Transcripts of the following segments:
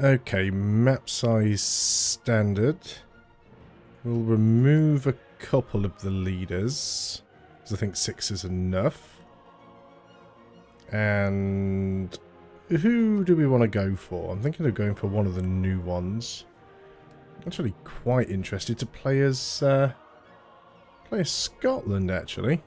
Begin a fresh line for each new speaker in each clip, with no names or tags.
Okay, map size standard. We'll remove a couple of the leaders, because I think 6 is enough. And who do we want to go for? I'm thinking of going for one of the new ones. Actually quite interested to play as Scotland, actually.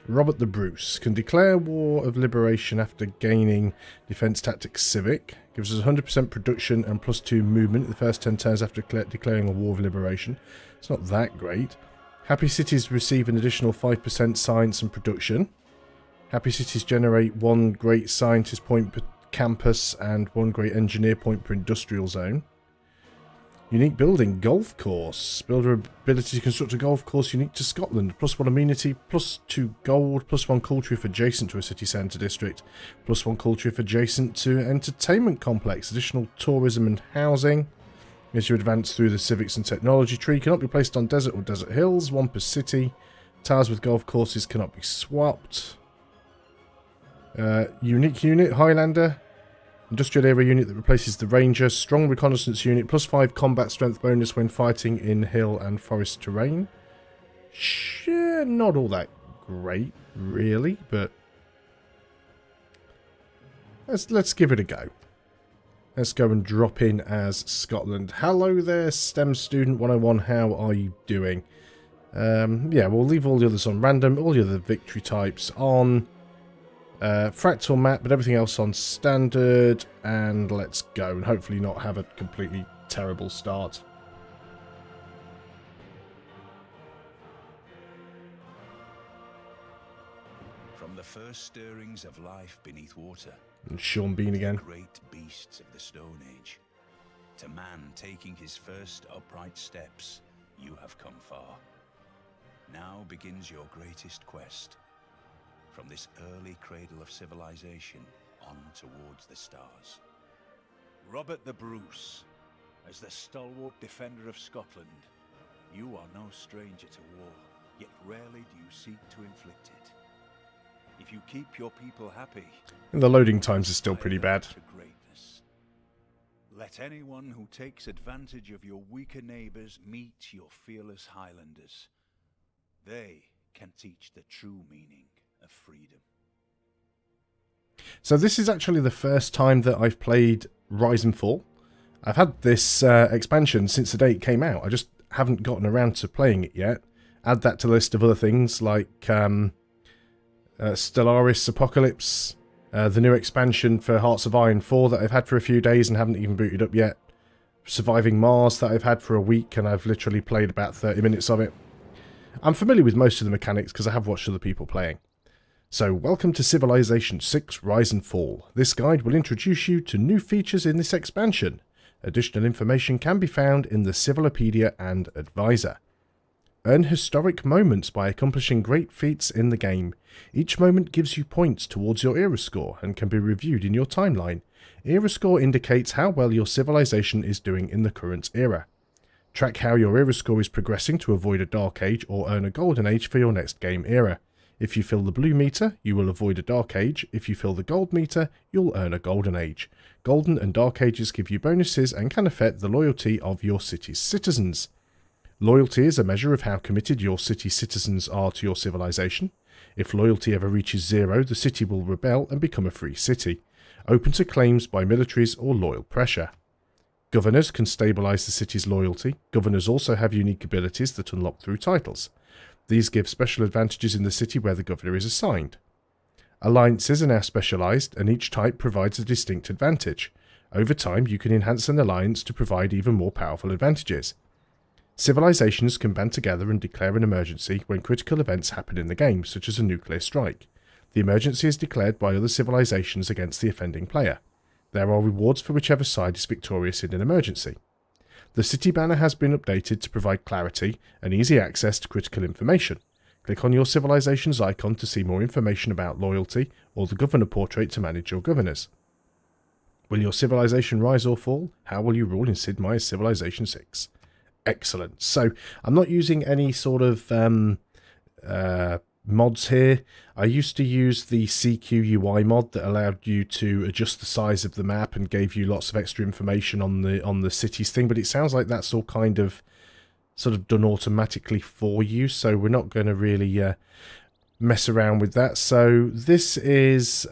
Robert the Bruce can declare war of liberation after gaining Defense Tactics Civic. Gives us 100% production and +2 movement in the first 10 turns after declaring a war of liberation. It's not that great. Happy cities receive an additional 5% science and production. Happy cities generate 1 great scientist point per campus and 1 great engineer point per industrial zone. Unique building, golf course. Builder ability to construct a golf course unique to Scotland. +1 amenity, +2 gold, +1 culture if adjacent to a city centre district, +1 culture if adjacent to entertainment complex. Additional tourism and housing. As you advance through the civics and technology tree, cannot be placed on desert or desert hills. 1 per city. Towers with golf courses cannot be swapped. Unique unit, Highlander. Industrial area unit that replaces the Ranger. Strong reconnaissance unit. +5 combat strength bonus when fighting in hill and forest terrain. Sure, not all that great, really, but let's give it a go. Let's go and drop in as Scotland. Hello there, STEM Student 101. How are you doing? Yeah, we'll leave all the others on random. All the other victory types on fractal map, but everything else on standard, and let's go and hopefully not have a completely terrible start.
From the first stirrings of life beneath water,
And Sean Bean again.
great beasts of the Stone Age, to man taking his first upright steps, you have come far. Now begins your greatest quest. From this early cradle of civilization on towards the stars.
Robert the Bruce, as the stalwart defender of Scotland, you are no stranger to war, yet rarely do you seek to inflict it. If you keep your people happy,
The loading times are still pretty bad.
to greatness. Let anyone who takes advantage of your weaker neighbors meet your fearless Highlanders. They can teach the true meaning of freedom.
So this is actually the first time that I've played Rise and Fall. I've had this expansion since the day it came out. I just haven't gotten around to playing it yet. Add that to the list of other things like Stellaris Apocalypse, the new expansion for Hearts of Iron 4 that I've had for a few days and haven't even booted up yet. Surviving Mars that I've had for a week and I've literally played about 30 minutes of it. I'm familiar with most of the mechanics because I have watched other people playing. So, welcome to Civilization 6 Rise and Fall. This guide will introduce you to new features in this expansion. Additional information can be found in the Civilopedia and Advisor. Earn historic moments by accomplishing great feats in the game. Each moment gives you points towards your era score and can be reviewed in your timeline. Era score indicates how well your civilization is doing in the current era. Track how your era score is progressing to avoid a Dark Age or earn a Golden Age for your next game era. If you fill the blue meter, you will avoid a Dark Age. If you fill the gold meter, you'll earn a Golden Age. Golden and Dark Ages give you bonuses and can affect the loyalty of your city's citizens. Loyalty is a measure of how committed your city's citizens are to your civilization. If loyalty ever reaches 0, the city will rebel and become a free city, open to claims by militaries or loyal pressure. Governors can stabilise the city's loyalty. Governors also have unique abilities that unlock through titles. These give special advantages in the city where the governor is assigned. Alliances are now specialised, and each type provides a distinct advantage. Over time, you can enhance an alliance to provide even more powerful advantages. Civilizations can band together and declare an emergency when critical events happen in the game, such as a nuclear strike. The emergency is declared by other civilizations against the offending player. There are rewards for whichever side is victorious in an emergency. The city banner has been updated to provide clarity and easy access to critical information. Click on your civilization's icon to see more information about loyalty or the governor portrait to manage your governors. Will your civilization rise or fall? How will you rule in Sid Meier's Civilization 6? Excellent. So, I'm not using any sort of mods here. I used to use the CQUI mod that allowed you to adjust the size of the map and gave you lots of extra information on the cities thing, but it sounds like that's all kind of sort of done automatically for you, so we're not going to really mess around with that. So this is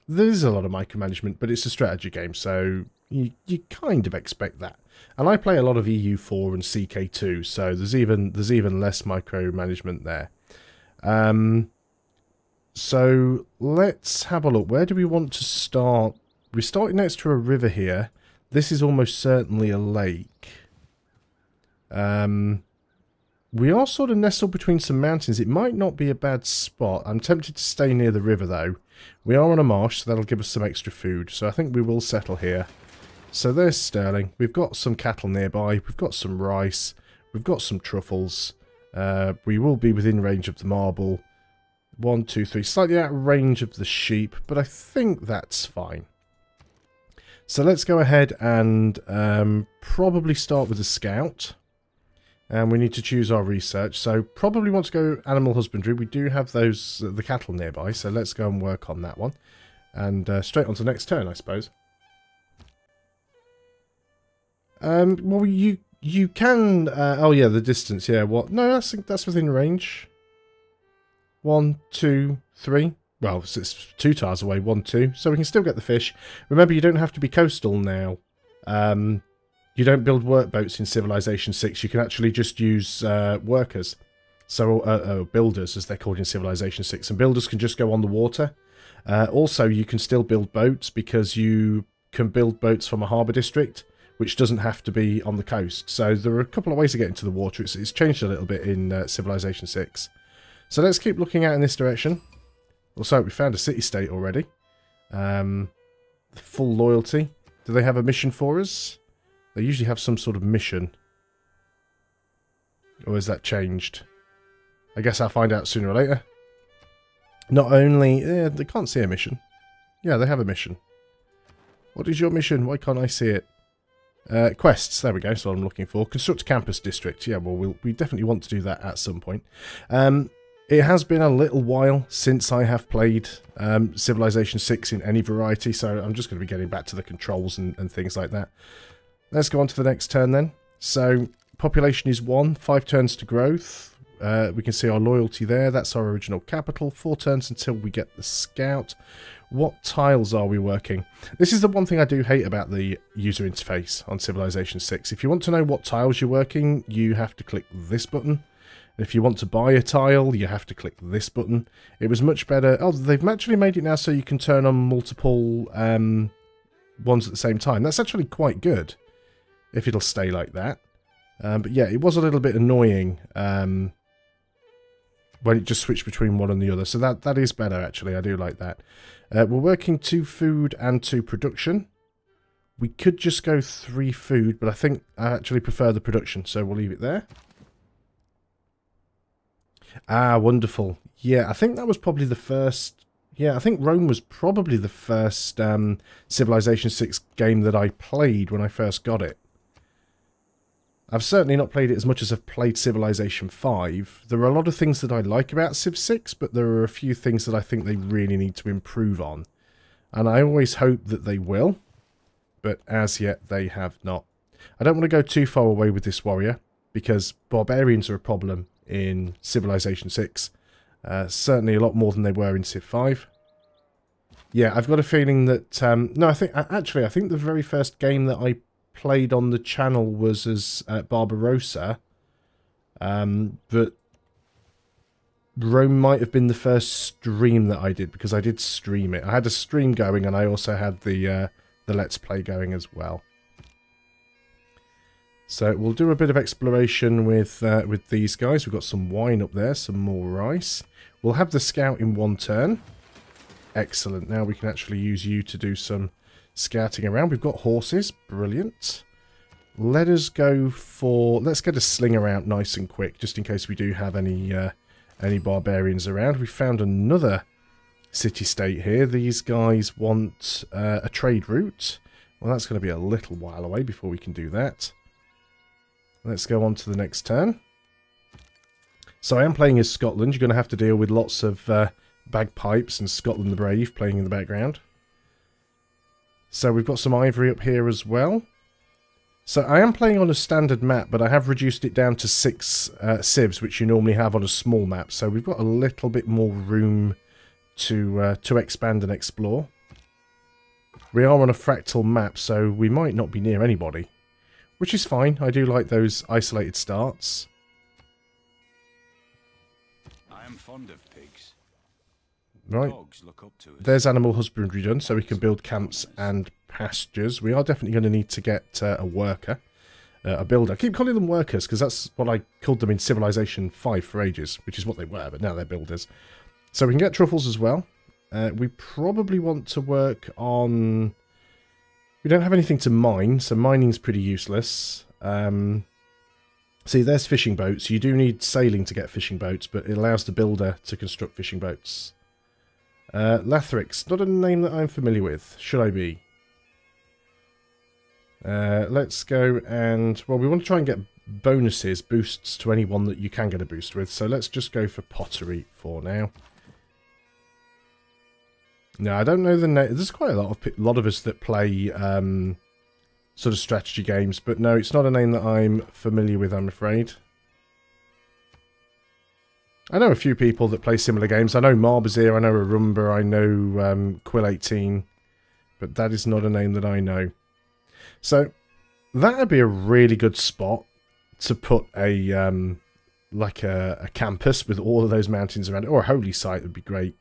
there's a lot of micromanagement, but it's a strategy game, so you kind of expect that. And I play a lot of EU4 and CK2, so there's even less micromanagement there. So let's have a look. Where do we want to start? We're starting next to a river here. This is almost certainly a lake. We are sort of nestled between some mountains. It might not be a bad spot. I'm tempted to stay near the river, though. We are on a marsh, so that'll give us some extra food. So I think we will settle here. So there's Sterling. We've got some cattle nearby. We've got some rice. We've got some truffles. We will be within range of the marble. 1, 2, 3. Slightly out of range of the sheep, but I think that's fine. So let's go ahead and probably start with a scout. And we need to choose our research. So probably want to go animal husbandry. We do have those the cattle nearby, so let's go and work on that one. And straight on to next turn, I suppose. Well, you can. Oh yeah, the distance. Yeah. What? No, that's within range. 1, 2, 3. Well, it's 2 tiles away. 1, 2. So we can still get the fish. Remember, you don't have to be coastal now. You don't build workboats in Civilization 6. You can actually just use workers. So, builders, as they're called in Civilization 6. And builders can just go on the water. Also, you can still build boats because you can build boats from a harbour district, which doesn't have to be on the coast. So there are a couple of ways to get into the water. It's changed a little bit in Civilization 6. So let's keep looking out in this direction. Also, we found a city-state already. Full loyalty. Do they have a mission for us? They usually have some sort of mission. Or has that changed? I guess I'll find out sooner or later. Not only... they can't see a mission. Yeah, they have a mission. What is your mission? Why can't I see it? Quests. There we go. That's what I'm looking for. Construct a campus district. Yeah, well, we definitely want to do that at some point. It has been a little while since I have played Civilization 6 in any variety, so I'm just going to be getting back to the controls and things like that. Let's go on to the next turn then. So, population is 1, 5 turns to growth. We can see our loyalty there. That's our original capital. 4 turns until we get the scout. What tiles are we working? This is the one thing I do hate about the user interface on Civilization 6. If you want to know what tiles you're working, you have to click this button. If you want to buy a tile, you have to click this button. It was much better. Oh, they've actually made it now so you can turn on multiple ones at the same time. That's actually quite good, if it'll stay like that. But yeah, it was a little bit annoying when it just switched between one and the other. So that is better, actually. I do like that. We're working 2 food and 2 production. We could just go 3 food, but I think I actually prefer the production, so we'll leave it there. Ah, wonderful. Yeah, I think that was probably the first... Yeah, I think Rome was probably the first Civilization 6 game that I played when I first got it. I've certainly not played it as much as I've played Civilization 5. There are a lot of things that I like about Civ 6, but there are a few things that I think they really need to improve on. And I always hope that they will, but as yet they have not. I don't want to go too far away with this warrior, because barbarians are a problem in Civilization 6. Certainly a lot more than they were in Civ 5. Yeah, I've got a feeling that... no, I think the very first game that I played on the channel was as Barbarossa. But Rome might have been the first stream that I did, because I did stream it. I had a stream going, and I also had the Let's Play going as well. So we'll do a bit of exploration with these guys. We've got some wine up there, some more rice. We'll have the scout in 1 turn. Excellent. Now we can actually use you to do some scouting around. We've got horses. Brilliant. Let us go for... Let's get a slinger out nice and quick, just in case we do have any barbarians around. We found another city-state here. These guys want a trade route. Well, that's going to be a little while away before we can do that. Let's go on to the next turn. So I am playing as Scotland. You're going to have to deal with lots of bagpipes and Scotland the Brave playing in the background. So we've got some ivory up here as well. So I am playing on a standard map, but I have reduced it down to 6 sieves, which you normally have on a small map. So we've got a little bit more room to expand and explore. We are on a fractal map, so we might not be near anybody, which is fine. I do like those isolated starts.
I am fond of pigs.
Right,
Dogs look up to us.
there's animal husbandry done, so we can build camps and pastures. We are definitely going to need to get a worker, a builder. I keep calling them workers because that's what I called them in Civilization 5 for ages, which is what they were, but now they're builders. So we can get truffles as well. We probably want to work on... We don't have anything to mine, so mining's pretty useless. See, there's fishing boats. You do need sailing to get fishing boats, but it allows the builder to construct fishing boats. Lathrix, not a name that I'm familiar with. Should I be? Let's go and... Well, we want to try and get bonuses, boosts to anyone that you can get a boost with. So let's just go for pottery for now. No, I don't know the name. There's quite a lot of us that play sort of strategy games, but no, it's not a name that I'm familiar with, I'm afraid. I know a few people that play similar games. I know Marbazir, I know Arumba, I know Quill18, but that is not a name that I know. So that would be a really good spot to put a like a campus with all of those mountains around it, or a holy site would be great.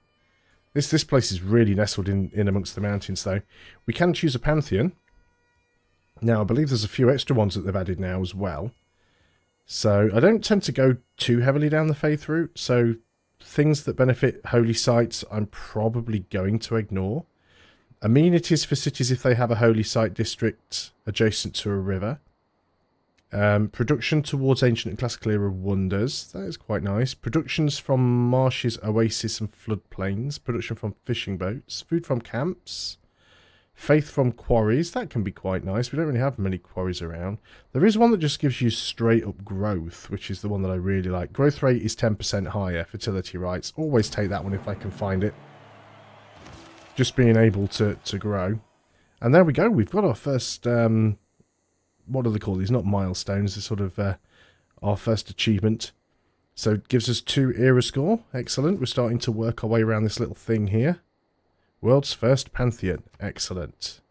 This place is really nestled in amongst the mountains, though. We can choose a Pantheon. Now, I believe there's a few extra ones that they've added now as well. So, I don't tend to go too heavily down the faith route. So, things that benefit holy sites, I'm probably going to ignore. Amenities for cities if they have a holy site district adjacent to a river. Production towards ancient and classical era wonders. That is quite nice. Productions from marshes, oases and floodplains. Production from fishing boats. Food from camps. Faith from quarries. That can be quite nice. We don't really have many quarries around. There is one that just gives you straight up growth, which is the one that I really like. Growth rate is 10% higher. Fertility rights. Always take that one if I can find it. Just being able to grow. And there we go. We've got our first... what do they call these? Not milestones. They're sort of our first achievement. So it gives us 2 era score. Excellent. We're starting to work our way around this little thing here. World's first Pantheon. Excellent.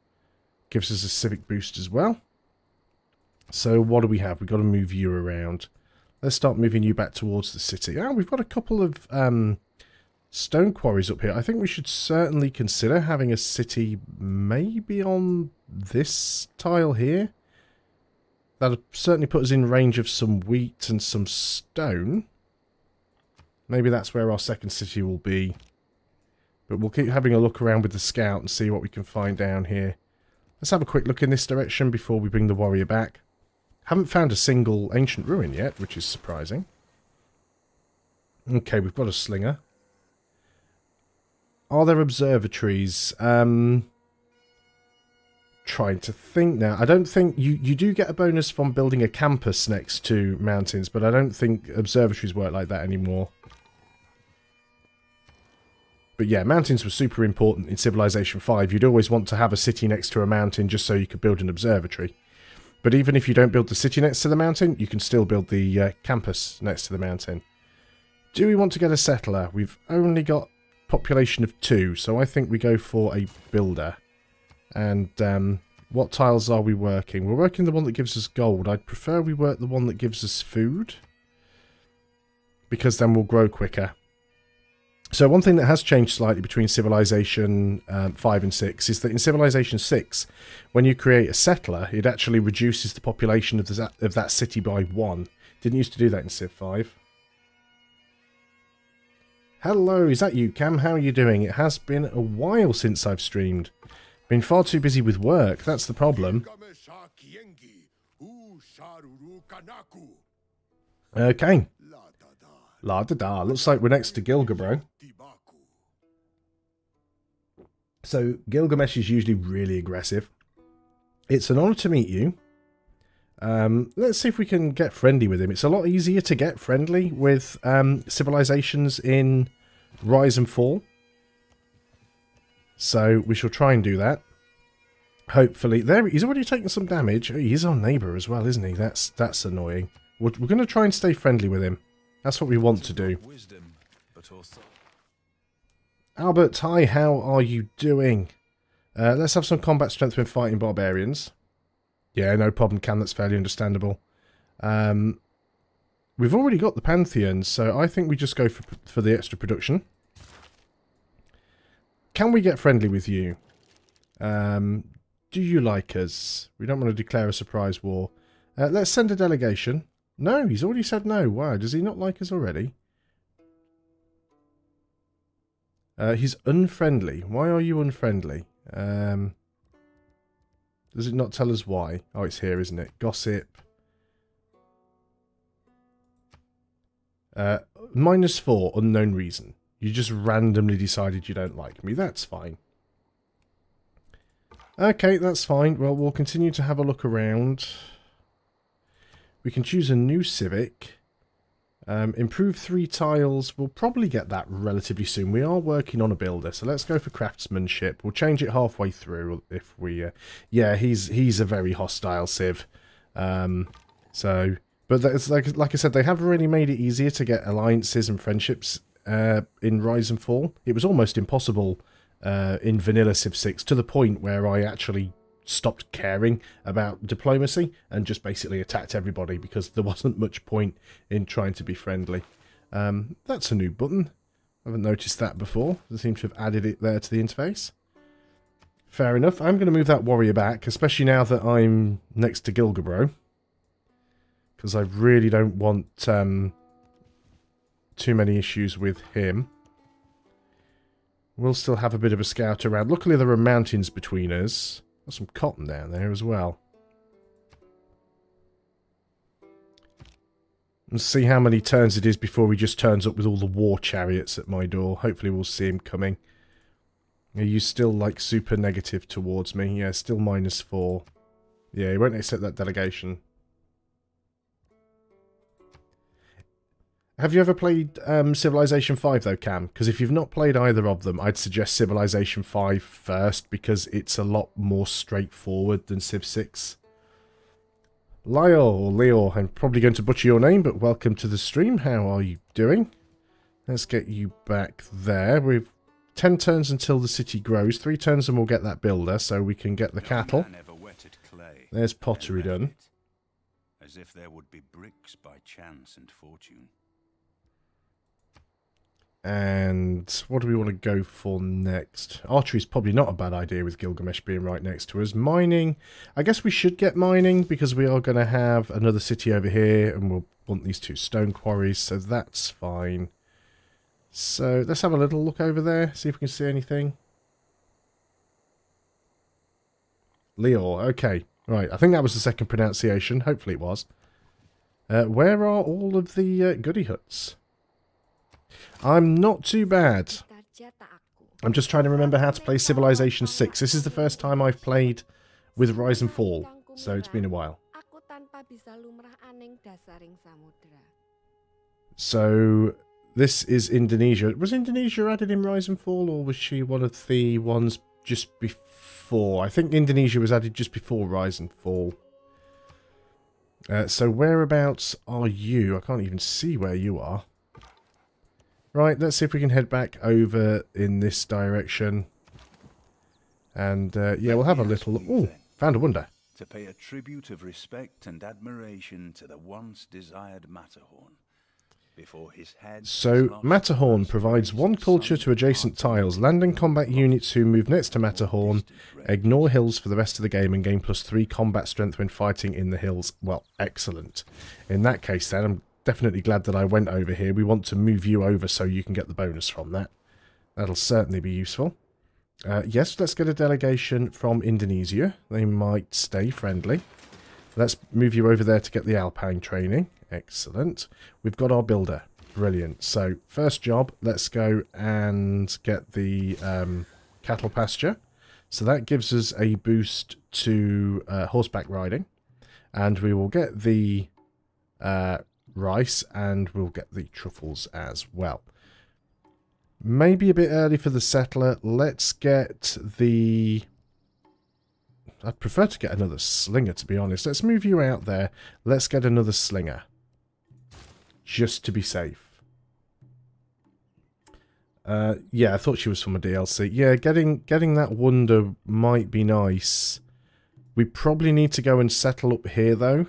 Gives us a civic boost as well. So what do we have? We've got to move you around. Let's start moving you back towards the city. Ah, we've got a couple of stone quarries up here. I think we should certainly consider having a city maybe on this tile here. That'll certainly put us in range of some wheat and some stone. Maybe that's where our second city will be. But we'll keep having a look around with the scout and see what we can find down here. Let's have a quick look in this direction before we bring the warrior back. Haven't found a single ancient ruin yet, which is surprising. Okay, we've got a slinger. Are there observatories? Trying to think now. I don't think... You do get a bonus from building a campus next to mountains, but I don't think observatories work like that anymore. But yeah, mountains were super important in Civilization 5. You'd always want to have a city next to a mountain just so you could build an observatory. But even if you don't build the city next to the mountain, you can still build the campus next to the mountain. Do we want to get a settler? We've only got population of 2, so I think we go for a builder. And what tiles are we working? We're working the one that gives us gold. I'd prefer we work the one that gives us food, because then we'll grow quicker. So one thing that has changed slightly between Civilization 5 and 6 is that in Civilization 6, when you create a settler, it actually reduces the population of that city by 1. Didn't used to do that in Civ 5. Hello, is that you, Cam? How are you doing? It has been a while since I've streamed. Been far too busy with work, that's the problem. Okay. La da da. Looks like we're next to Gilgamesh. So Gilgamesh is usually really aggressive. It's an honour to meet you. Let's see if we can get friendly with him. It's a lot easier to get friendly with civilizations in Rise and Fall. So we shall try and do that. Hopefully. There, he's already taken some damage. Oh, he's our neighbour as well, isn't he? That's annoying. We're going to try and stay friendly with him. That's what we want to do. Albert, hi, how are you doing? Let's have some combat strength when fighting barbarians. Yeah, no problem, Cam. That's fairly understandable. We've already got the Pantheon, so I think we just go for the extra production. Can we get friendly with you? Do you like us? We don't want to declare a surprise war. Let's send a delegation. No, he's already said no. Wow, does he not like us already? He's unfriendly. Why are you unfriendly? Does it not tell us why? Oh, it's here, isn't it? Gossip. -4, unknown reason. You just randomly decided you don't like me. That's fine. Okay, that's fine. Well, we'll continue to have a look around. We can choose a new civic. Improve 3 tiles. We'll probably get that relatively soon. We are working on a builder, so let's go for craftsmanship. We'll change it halfway through if we... yeah, he's a very hostile civ. But that's, like I said, they have really made it easier to get alliances and friendships in Rise and Fall. It was almost impossible in vanilla Civ 6, to the point where I actually stopped caring about diplomacy and just basically attacked everybody because there wasn't much point in trying to be friendly. That's a new button. I haven't noticed that before. They seem to have added it there to the interface. Fair enough. I'm going to move that warrior back, especially now that I'm next to Gilgamesh, because I really don't want too many issues with him. We'll still have a bit of a scout around. Luckily there are mountains between us. Got some cotton down there as well. Let's see how many turns it is before he just turns up with all the war chariots at my door. Hopefully we'll see him coming. Are you still like super negative towards me? Yeah, still -4. Yeah, he won't accept that delegation. Have you ever played Civilization 5 though, Cam? Because if you've not played either of them, I'd suggest Civilization 5 first, because it's a lot more straightforward than Civ 6. Leo, or Leo, I'm probably going to butcher your name, but welcome to the stream. How are you doing? Let's get you back there. We've 10 turns until the city grows. 3 turns and we'll get that builder, so we can get the cattle. There's pottery done.
As if there would be bricks by chance and fortune.
And what do we want to go for next? Archery is probably not a bad idea with Gilgamesh being right next to us. Mining, I guess we should get mining because we are going to have another city over here and we'll want these 2 stone quarries, so that's fine. So let's have a little look over there, see if we can see anything. Leo, okay. Right, I think that was the second pronunciation. Hopefully it was. Where are all of the goody huts? I'm not too bad. I'm just trying to remember how to play Civilization 6. This is the first time I've played with Rise and Fall, so it's been a while. So, this is Indonesia. Was Indonesia added in Rise and Fall, or was she one of the ones just before? I think Indonesia was added just before Rise and Fall. So whereabouts are you? I can't even see where you are. Right, let's see if we can head back over in this direction. And, yeah, we'll have a little... Ooh, found a wonder.
To pay a tribute of respect and admiration to the once desired Matterhorn. Before his head...
So, Matterhorn provides 1 culture to adjacent tiles. Land and combat units who move next to Matterhorn ignore hills for the rest of the game and gain +3 combat strength when fighting in the hills. Well, excellent. In that case, then, I'm definitely glad that I went over here. We want to move you over so you can get the bonus from that. That'll certainly be useful. Yes, let's get a delegation from Indonesia. They might stay friendly. Let's move you over there to get the Alpine training. Excellent. We've got our builder. Brilliant. So, first job, let's go and get the cattle pasture. So that gives us a boost to horseback riding. And we will get the rice, and we'll get the truffles as well. Maybe a bit early for the settler. Let's get the... I'd prefer to get another slinger, to be honest. Let's move you out there. Let's get another slinger. Just to be safe. Yeah, I thought she was from a DLC. Yeah, getting that wonder might be nice. We probably need to go and settle up here, though.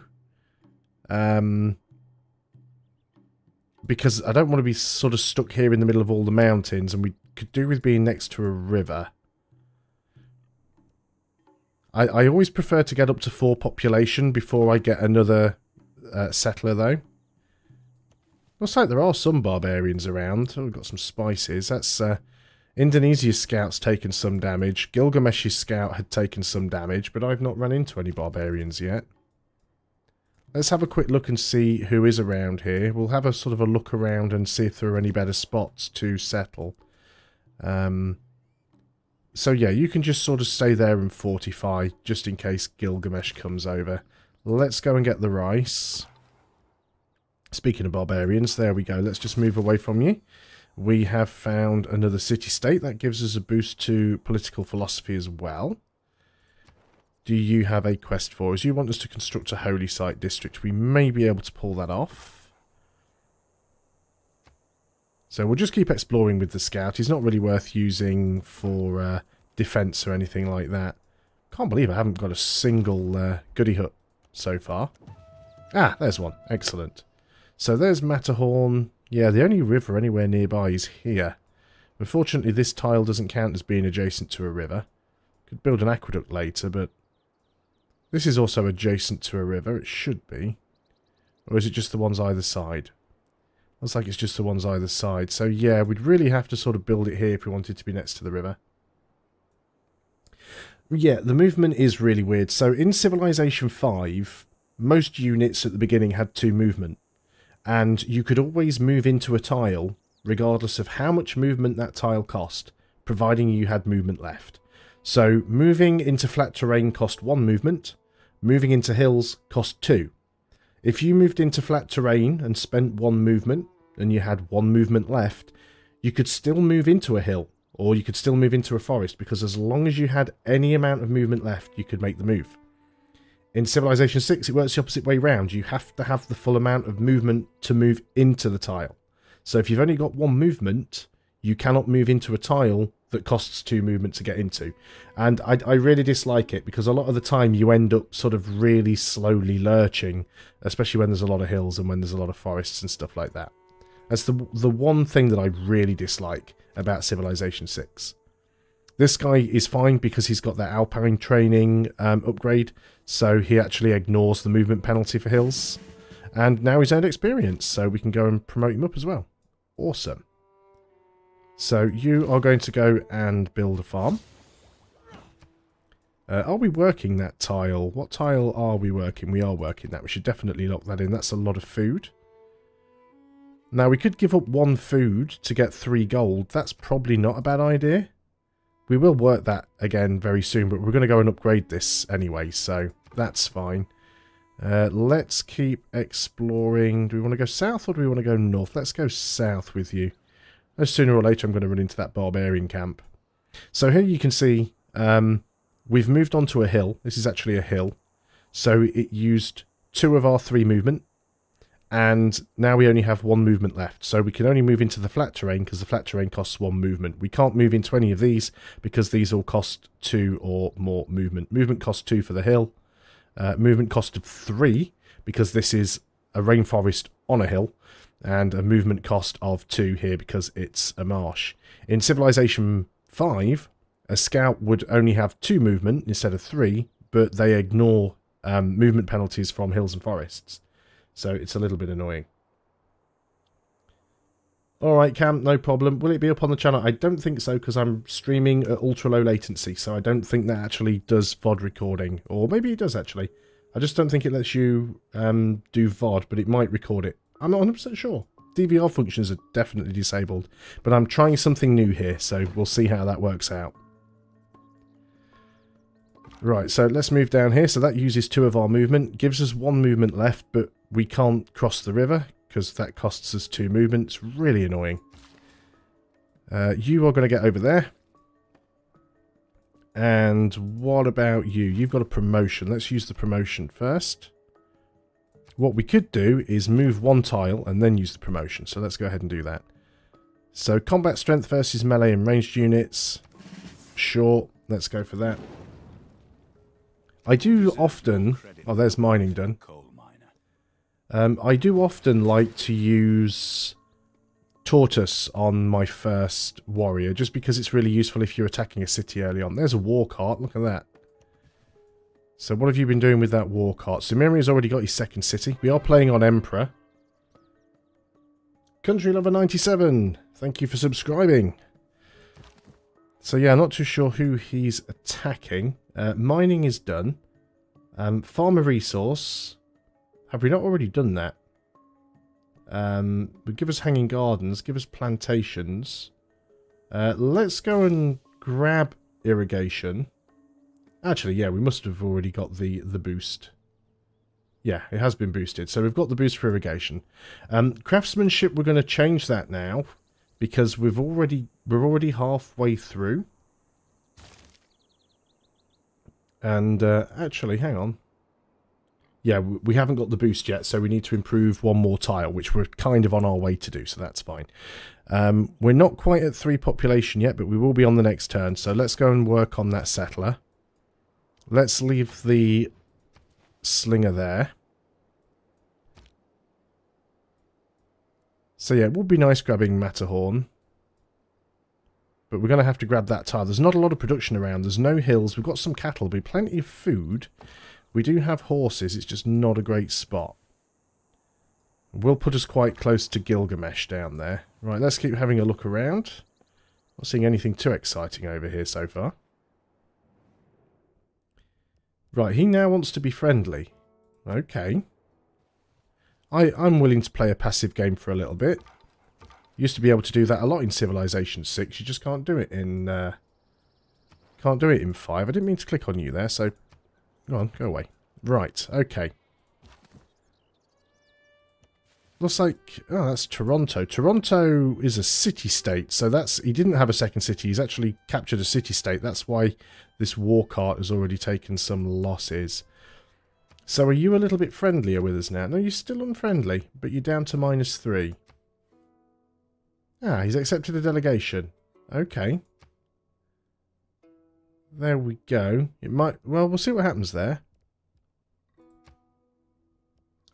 Because I don't want to be sort of stuck here in the middle of all the mountains, and we could do with being next to a river. I always prefer to get up to 4 population before I get another settler, though. Looks like there are some barbarians around. Oh, we've got some spices. That's Indonesia's scout's taken some damage. Gilgamesh's scout had taken some damage, but I've not run into any barbarians yet. Let's have a quick look and see who is around here. We'll have a sort of a look around and see if there are any better spots to settle. So yeah, you can just sort of stay there and fortify, just in case Gilgamesh comes over. Let's go and get the rice. Speaking of barbarians, there we go. Let's just move away from you. We have found another city-state. That gives us a boost to political philosophy as well. Do you have a quest for us? You want us to construct a holy site district. We may be able to pull that off. So we'll just keep exploring with the scout. He's not really worth using for defense or anything like that. Can't believe I haven't got a single goody hut so far. Ah, there's one. Excellent. So there's Matterhorn. Yeah, the only river anywhere nearby is here. Unfortunately, this tile doesn't count as being adjacent to a river. Could build an aqueduct later, but this is also adjacent to a river. It should be. Or is it just the ones either side? Looks like it's just the ones either side. So yeah, we'd really have to sort of build it here if we wanted to be next to the river. Yeah, the movement is really weird. So in Civilization 5, most units at the beginning had 2 movement. And you could always move into a tile, regardless of how much movement that tile cost, providing you had movement left. So moving into flat terrain cost 1 movement, moving into hills cost 2. If you moved into flat terrain and spent 1 movement, and you had 1 movement left, you could still move into a hill, or you could still move into a forest, because as long as you had any amount of movement left, you could make the move. In Civilization 6, it works the opposite way round. You have to have the full amount of movement to move into the tile. So if you've only got 1 movement, you cannot move into a tile that costs 2 movement to get into. And I really dislike it, because a lot of the time you end up sort of really slowly lurching, especially when there's a lot of hills and when there's a lot of forests and stuff like that. That's the one thing that I really dislike about Civilization 6. This guy is fine because he's got that Alpine training upgrade, so he actually ignores the movement penalty for hills. And now he's earned experience, so we can go and promote him up as well. Awesome. So you are going to go and build a farm. Are we working that tile? What tile are we working? We are working that. We should definitely lock that in. That's a lot of food. Now, we could give up 1 food to get 3 gold. That's probably not a bad idea. We will work that again very soon, but we're going to go and upgrade this anyway, so that's fine. Let's keep exploring. Do we want to go south or do we want to go north? Let's go south with you. Sooner or later I'm going to run into that barbarian camp. So here you can see we've moved on to a hill. This is actually a hill. So it used 2 of our 3 movement. And now we only have 1 movement left. So we can only move into the flat terrain because the flat terrain costs 1 movement. We can't move into any of these because these all cost 2 or more movement. Movement costs 2 for the hill. Movement cost of 3 because this is a rainforest on a hill. And a movement cost of 2 here because it's a marsh. In Civilization 5, a scout would only have 2 movement instead of 3, but they ignore movement penalties from hills and forests. So it's a little bit annoying. Alright, Cam, no problem. Will it be up on the channel? I don't think so, because I'm streaming at ultra low latency, so I don't think that actually does VOD recording. Or maybe it does, actually. I just don't think it lets you do VOD, but it might record it. I'm not 100% sure. DVR functions are definitely disabled, but I'm trying something new here, so we'll see how that works out. Right, so let's move down here. So that uses 2 of our movement. Gives us 1 movement left, but we can't cross the river because that costs us 2 movements. Really annoying. You are going to get over there. And what about you? You've got a promotion. Let's use the promotion first. What we could do is move 1 tile and then use the promotion. So let's go ahead and do that. So combat strength versus melee and ranged units. Sure, let's go for that. I do often... Oh, there's mining done. I do often like to use Tortoise on my first warrior, just because it's really useful if you're attacking a city early on. There's a war cart, look at that. So what have you been doing with that war cart? Sumeri has already got his 2nd city. We are playing on Emperor. Country Lover 97, thank you for subscribing. So yeah, I'm not too sure who he's attacking. Mining is done. Farmer resource. Have we not already done that? But give us hanging gardens, give us plantations. Let's go and grab irrigation. Actually, yeah, we must have already got the boost. Yeah, it has been boosted. So we've got the boost for irrigation. Craftsmanship, we're going to change that now because we're already halfway through. And actually, hang on. Yeah, we haven't got the boost yet, so we need to improve 1 more tile, which we're kind of on our way to do, so that's fine. We're not quite at 3 population yet, but we will be on the next turn, so let's go and work on that settler. Let's leave the slinger there. So yeah, it would be nice grabbing Matterhorn. But we're going to have to grab that tile. There's not a lot of production around. There's no hills. We've got some cattle. There'll be plenty of food. We do have horses. It's just not a great spot. Will put us quite close to Gilgamesh down there. Right, let's keep having a look around. Not seeing anything too exciting over here so far. Right, he now wants to be friendly. Okay. I'm willing to play a passive game for a little bit. Used to be able to do that a lot in Civilization 6. You just can't do it in... can't do it in 5. I didn't mean to click on you there, so... Go on, go away. Right, okay. Looks like... Oh, that's Toronto. Toronto is a city-state, so that's... He didn't have a 2nd city. He's actually captured a city-state. That's why this war cart has already taken some losses. So are you a little bit friendlier with us now? No, you're still unfriendly, but you're down to -3. Ah, he's accepted a delegation. Okay. There we go. It might... Well, we'll see what happens there.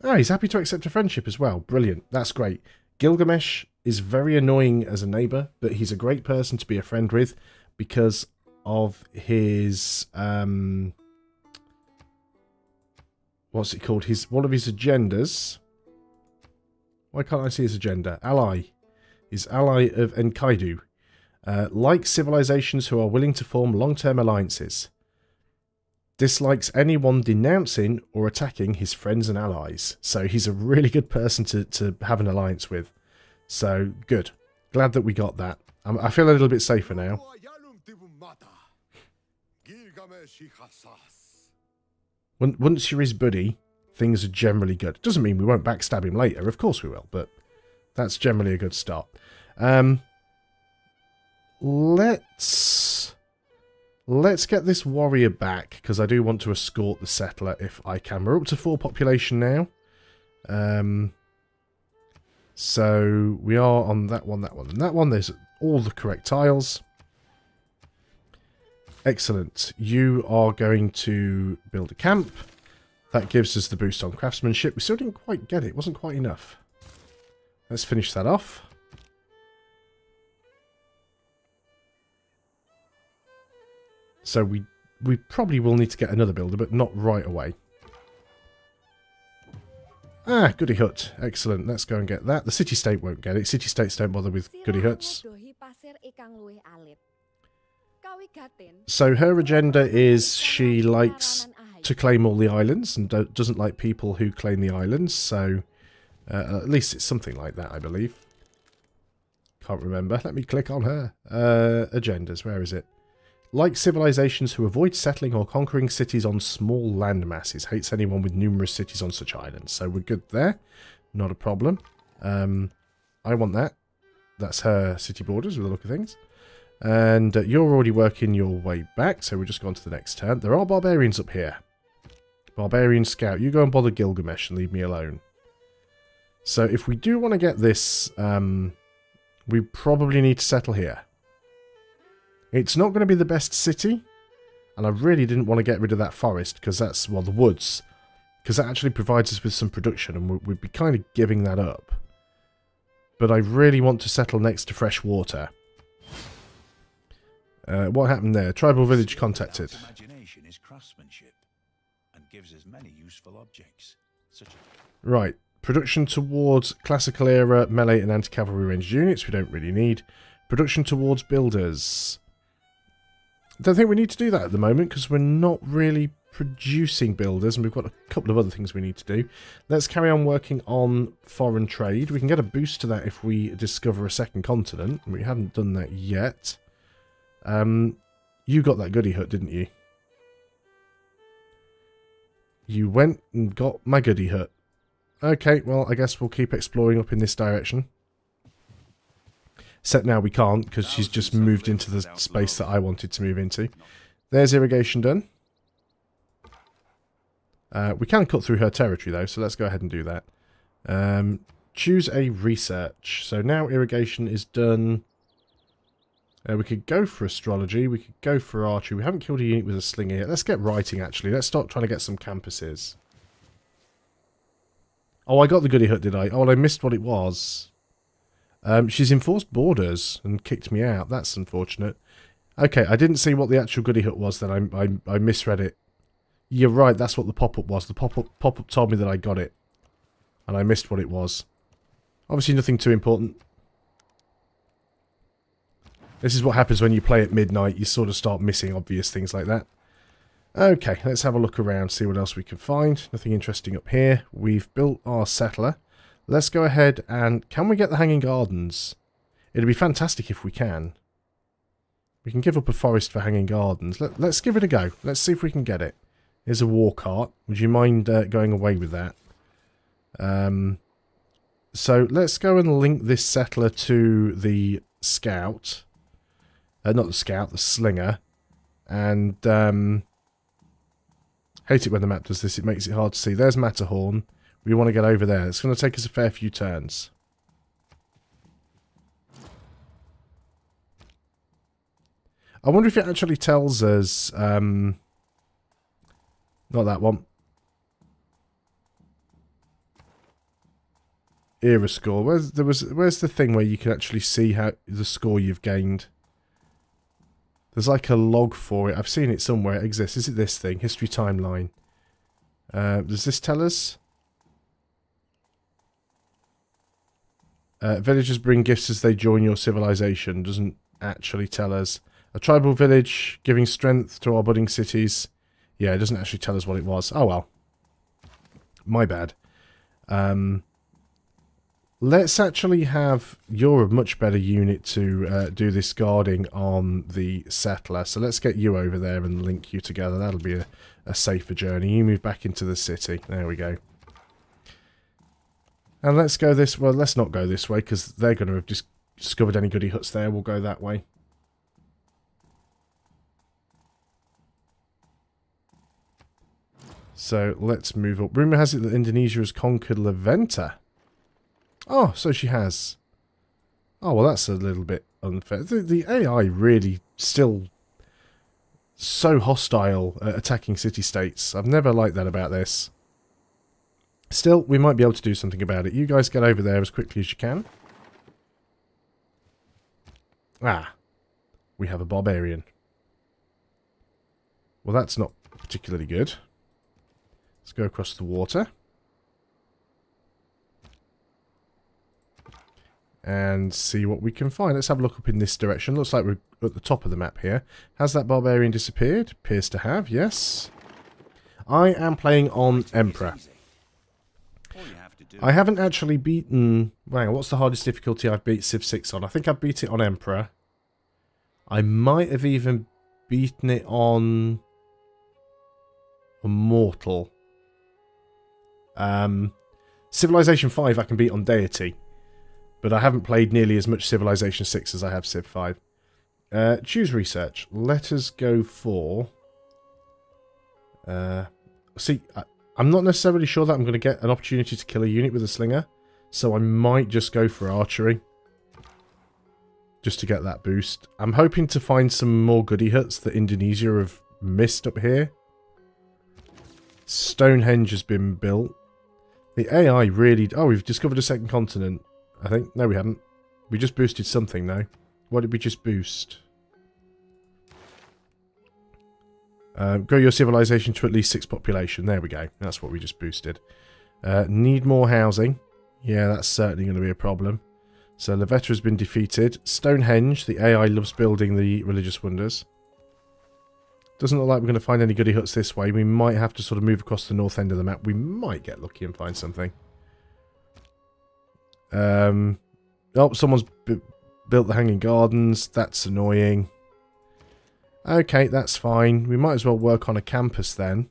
Ah, he's happy to accept a friendship as well. Brilliant. That's great. Gilgamesh is very annoying as a neighbour, but he's a great person to be a friend with because of his... what's it called? One of his agendas. Why can't I see his agenda? Ally. His ally of Enkaidu. Like civilizations who are willing to form long-term alliances. Dislikes anyone denouncing or attacking his friends and allies. So he's a really good person to have an alliance with. So, good. Glad that we got that. I feel a little bit safer now. Once you're his buddy, things are generally good. Doesn't mean we won't backstab him later. Of course we will, but that's generally a good start. Let's get this warrior back, because I do want to escort the settler if I can. We're up to 4 population now. So we are on that one, and that one. There's all the correct tiles. Excellent. You are going to build a camp. That gives us the boost on craftsmanship. We still didn't quite get it. It wasn't quite enough. Let's finish that off. So we probably will need to get another builder, but not right away. Ah, goody hut. Excellent. Let's go and get that. The city-state won't get it. City-states don't bother with goody huts. So her agenda is she likes to claim all the islands and doesn't like people who claim the islands. So at least it's something like that, I believe. Can't remember. Let me click on her. Agendas. Where is it? Like civilizations who avoid settling or conquering cities on small land masses. Hates anyone with numerous cities on such islands. So we're good there. Not a problem. I want that. That's her city borders with the look of things. And you're already working your way back, so we'll just go on to the next turn. There are barbarians up here. Barbarian Scout. You go and bother Gilgamesh and leave me alone. So if we do want to get this, we probably need to settle here. It's not going to be the best city, and I really didn't want to get rid of that forest, because that's, well, the woods. Because that actually provides us with some production, and we'd be kind of giving that up. But I really want to settle next to fresh water. What happened there? Tribal village contacted.
Imagination is craftsmanship and gives us many useful objects.
Right. Production towards classical era melee and anti-cavalry ranged units. We don't really need. Production towards builders. Don't think we need to do that at the moment because we're not really producing builders, and we've got a couple of other things we need to do. Let's carry on working on foreign trade. We can get a boost to that if we discover a second continent. We haven't done that yet. You got that goody hut, didn't you? You went and got my goody hut. Okay, well, I guess we'll keep exploring up in this direction. Except now we can't, because she's just moved into the space that I wanted to move into. There's irrigation done. We can cut through her territory, though, so let's go ahead and do that. Choose a research. So now irrigation is done. We could go for astrology. We could go for archery. We haven't killed a unit with a slinger yet. Let's get writing, actually. Let's start trying to get some campuses. Oh, I got the goody hut, did I? Oh, well, I missed what it was. She's enforced borders and kicked me out. That's unfortunate. Okay, I didn't see what the actual goody hut was then. I misread it. You're right, that's what the pop-up was. The pop-up told me that I got it. And I missed what it was. Obviously nothing too important. This is what happens when you play at midnight. You sort of start missing obvious things like that. Okay, let's have a look around, see what else we can find. Nothing interesting up here. We've built our settler. Let's go ahead and... Can we get the Hanging Gardens? It'd be fantastic if we can. We can give up a forest for Hanging Gardens. Let's give it a go. Let's see if we can get it. Here's a war cart. Would you mind going away with that? So let's go and link this settler to the scout. Not the scout, the slinger. And hate it when the map does this. It makes it hard to see. There's Matterhorn. We want to get over there. It's going to take us a fair few turns. I wonder if it actually tells us... not that one. Era score. Where's the thing where you can actually see how the score you've gained? There's like a log for it. I've seen it somewhere. It exists. Is it this thing? History timeline. Does this tell us? Villagers bring gifts as they join your civilization. Doesn't actually tell us. A tribal village giving strength to our budding cities. Yeah, it doesn't actually tell us what it was. Oh well. My bad. Let's actually have... You're a much better unit to do this guarding on the settler. So let's get you over there and link you together. That'll be a safer journey. You move back into the city. There we go. And let's go this... Well, let's not go this way because they're going to have discovered any goody huts there. We'll go that way. So let's move up. Rumour has it that Indonesia has conquered Leventa. Oh, so she has. Oh, well, that's a little bit unfair. The AI really still so hostile at attacking city-states. I've never liked that about this. Still, we might be able to do something about it. You guys get over there as quickly as you can. Ah, we have a barbarian. Well, that's not particularly good. Let's go across the water. And see what we can find. Let's have a look up in this direction. Looks like we're at the top of the map here. Has that barbarian disappeared? Appears to have, yes. I am playing on Emperor. I haven't actually beaten... Hang on, what's the hardest difficulty I've beat Civ 6 on? I think I beat it on Emperor. I might have even beaten it on Mortal. Civilization 5 I can beat on Deity. But I haven't played nearly as much Civilization 6 as I have Civ 5. Choose research. Let us go for... see, I'm not necessarily sure that I'm going to get an opportunity to kill a unit with a slinger. So I might just go for archery. Just to get that boost. I'm hoping to find some more goodie huts that Indonesia have missed up here. Stonehenge has been built. The AI really... Oh, we've discovered a second continent, I think. No, we haven't. We just boosted something, though. What did we just boost? Grow your civilization to at least 6 population. There we go. That's what we just boosted. Need more housing. Yeah, that's certainly going to be a problem. So Levetta has been defeated. Stonehenge, the AI loves building the religious wonders. Doesn't look like we're going to find any goodie huts this way. We might have to sort of move across the north end of the map. We might get lucky and find something. Oh, someone's built the Hanging Gardens. That's annoying. Okay, that's fine. We might as well work on a campus then.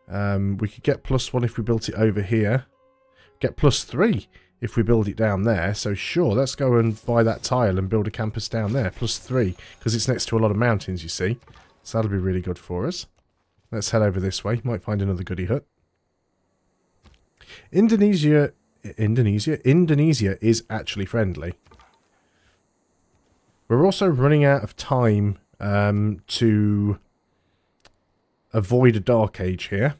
We could get +1 if we built it over here. Get +3 if we build it down there. So sure, let's go and buy that tile and build a campus down there. +3, because it's next to a lot of mountains, you see. So that'll be really good for us. Let's head over this way. Might find another goodie hut. Indonesia is actually friendly. We're also running out of time to avoid a dark age here.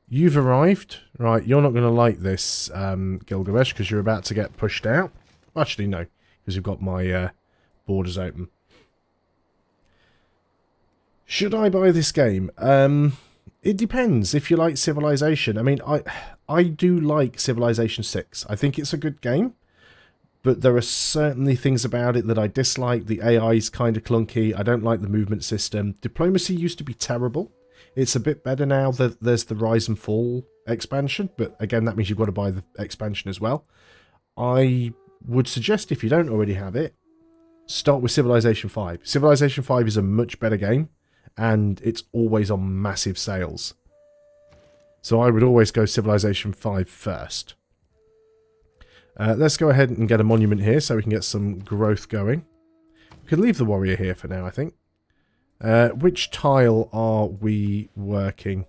You've arrived. Right, you're not going to like this, Gilgamesh, because you're about to get pushed out. Actually, no, because you've got my borders open. Should I buy this game? It depends if you like Civilization. I mean, I do like Civilization 6. I think it's a good game. But there are certainly things about it that I dislike. The AI is kind of clunky. I don't like the movement system. Diplomacy used to be terrible. It's a bit better now that there's the Rise and Fall expansion. But again, that means you've got to buy the expansion as well. I would suggest, if you don't already have it, start with Civilization 5. Civilization 5 is a much better game. And it's always on massive sales. So I would always go Civilization 5 first. Let's go ahead and get a monument here so we can get some growth going. We can leave the warrior here for now, I think. Which tile are we working?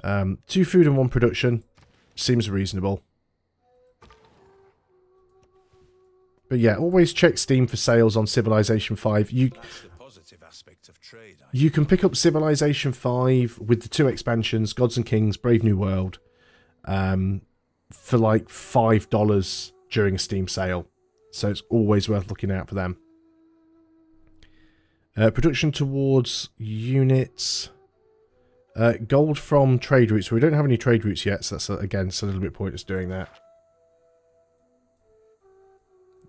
2 food and 1 production. Seems reasonable. But yeah, always check Steam for sales on Civilization 5. You can pick up Civilization 5 with the 2 expansions, Gods and Kings, Brave New World, for like $5 during a Steam sale. So it's always worth looking out for them. Production towards units. Gold from trade routes. We don't have any trade routes yet, so that's, again, it's a little bit pointless doing that.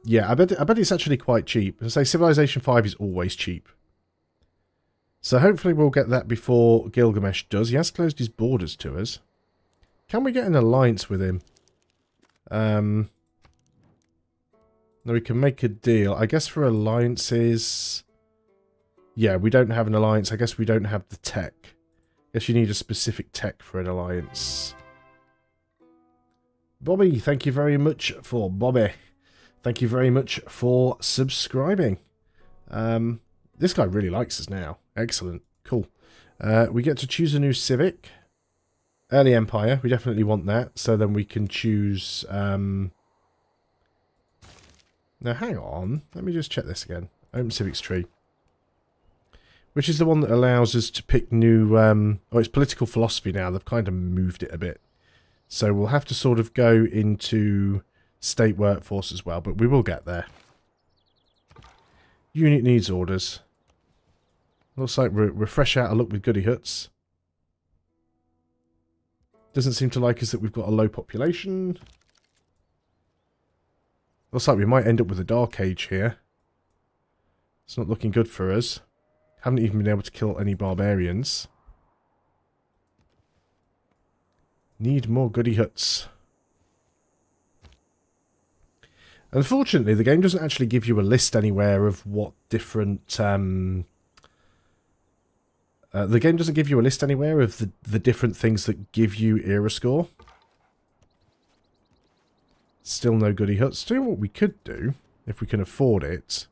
Yeah, I bet it's actually quite cheap. As I say, Civilization 5 is always cheap. So hopefully we'll get that before Gilgamesh does. He has closed his borders to us. Can we get an alliance with him? No, we can make a deal. I guess for alliances... Yeah, we don't have an alliance. I guess we don't have the tech. I guess you need a specific tech for an alliance. Bobby, thank you very much for... Bobby, thank you very much for subscribing. This guy really likes us now. Excellent. Cool. We get to choose a new civic. Early Empire. We definitely want that. So then we can choose... Now, hang on. Let me just check this again. Open Civics Tree. Which is the one that allows us to pick new... oh, it's political philosophy now. They've kind of moved it a bit. So we'll have to sort of go into state workforce as well. But we will get there. Unit needs orders. Looks like we're fresh out of luck with goodie huts. Doesn't seem to like us that we've got a low population. Looks like we might end up with a dark age here. It's not looking good for us. Haven't even been able to kill any barbarians. Need more goodie huts. Unfortunately, the game doesn't actually give you a list anywhere of what different... the game doesn't give you a list anywhere of the different things that give you era score. Still no goody huts. Do what we could do, if we can afford it,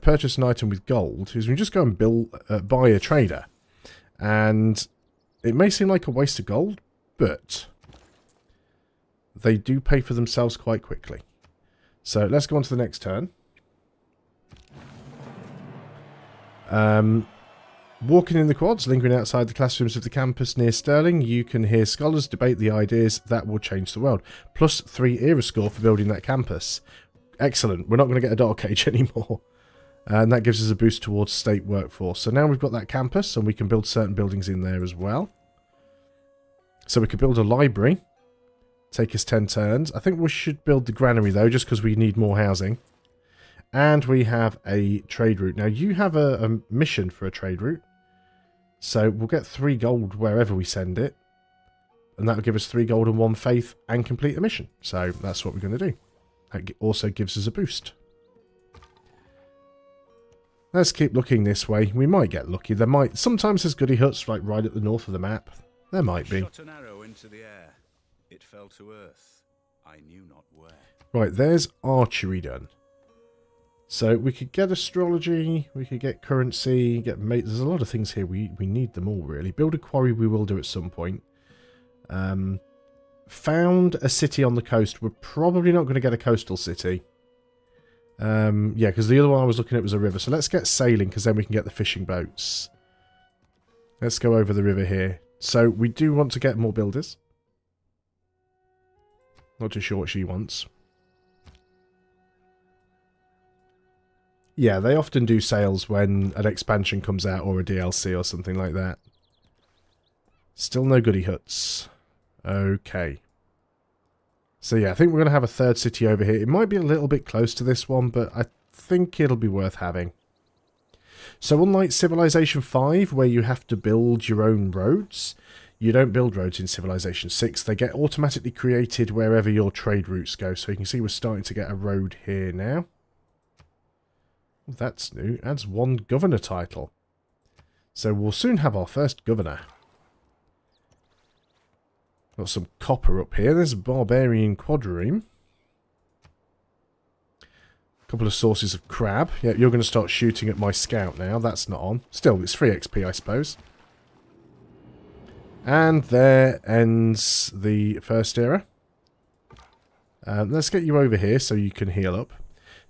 purchase an item with gold, is we just go and buy a trader. And it may seem like a waste of gold, but they do pay for themselves quite quickly. So let's go on to the next turn. Walking in the quads, lingering outside the classrooms of the campus near Stirling, you can hear scholars debate the ideas that will change the world. Plus 3 era score for building that campus. Excellent. We're not going to get a dark age anymore. And that gives us a boost towards state workforce. So now we've got that campus, and we can build certain buildings in there as well. So we could build a library. Take us 10 turns. I think we should build the granary, though, just because we need more housing. And we have a trade route. Now, you have a mission for a trade route. So we'll get 3 gold wherever we send it. And that will give us 3 gold and 1 faith and complete a mission. So that's what we're going to do. That also gives us a boost. Let's keep looking this way. We might get lucky. There might... Sometimes there's goody huts like right at the north of the map. There might be.
Shot an arrow into the air. It fell to earth. I knew not where.
Right, there's archery done. So we could get astrology, we could get currency, get mate. There's a lot of things here. We need them all, really. Build a quarry we will do at some point. Found a city on the coast. We're probably not going to get a coastal city. Yeah, because the other one I was looking at was a river. So let's get sailing, because then we can get the fishing boats. Let's go over the river here. So we do want to get more builders. Not too sure what she wants. Yeah, they often do sales when an expansion comes out or a DLC or something like that. Still no goody huts. Okay. So yeah, I think we're going to have a 3rd city over here. It might be a little bit close to this one, but I think it'll be worth having. So unlike Civilization 5, where you have to build your own roads, you don't build roads in Civilization 6. They get automatically created wherever your trade routes go. So you can see we're starting to get a road here now. That's new. Adds 1 governor title. So we'll soon have our first governor. Got some copper up here. There's a barbarian quadrireme. A couple of sources of crab. Yeah, you're going to start shooting at my scout now. That's not on. Still, it's free XP, I suppose. And there ends the first era. Let's get you over here so you can heal up.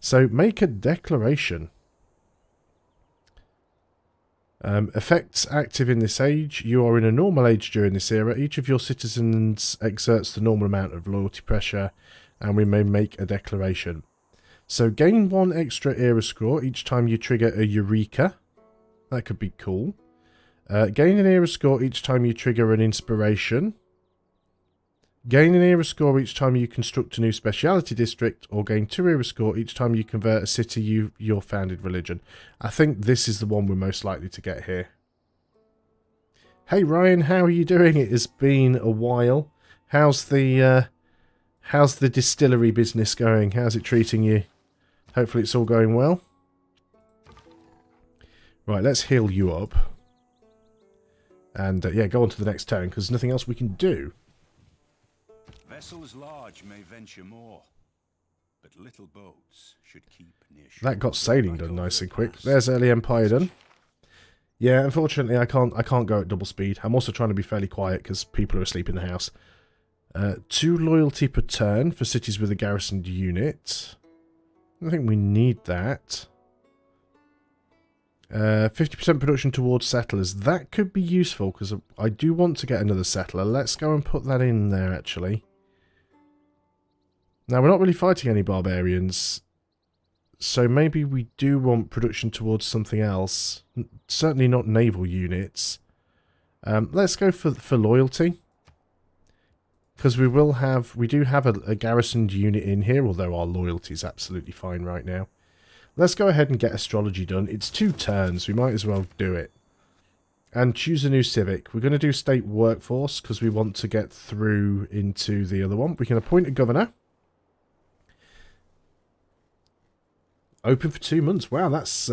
So, make a declaration. Effects active in this age. You are in a normal age during this era. Each of your citizens exerts the normal amount of loyalty pressure, and we may make a declaration. So, gain 1 extra era score each time you trigger a Eureka. That could be cool. Gain an era score each time you trigger an inspiration. Gain an era score each time you construct a new speciality district, or gain 2 era score each time you convert a city your founded religion. I think this is the one we're most likely to get here. Hey Ryan, how are you doing? It has been a while. How's the distillery business going? How's it treating you? Hopefully it's all going well. Right, let's heal you up. And yeah, go on to the next turn, because there's nothing else we can do.
Vessels large may venture more, but little boats should keep near shore.
That got sailing done nice and quick. There's early empire done. Yeah, unfortunately I can't go at double speed. I'm also trying to be fairly quiet because people are asleep in the house. 2 loyalty per turn for cities with a garrisoned unit. I think we need that. 50% production towards settlers. That could be useful because I do want to get another settler. Let's go and put that in there actually. Now, we're not really fighting any barbarians, so maybe we do want production towards something else. Certainly not naval units. Let's go for loyalty, because we do have a garrisoned unit in here, although our loyalty is absolutely fine right now. Let's go ahead and get astrology done. It's 2 turns, we might as well do it. And choose a new civic. We're going to do state workforce, because we want to get through into the other one. We can appoint a governor. Open for 2 months. Wow, that's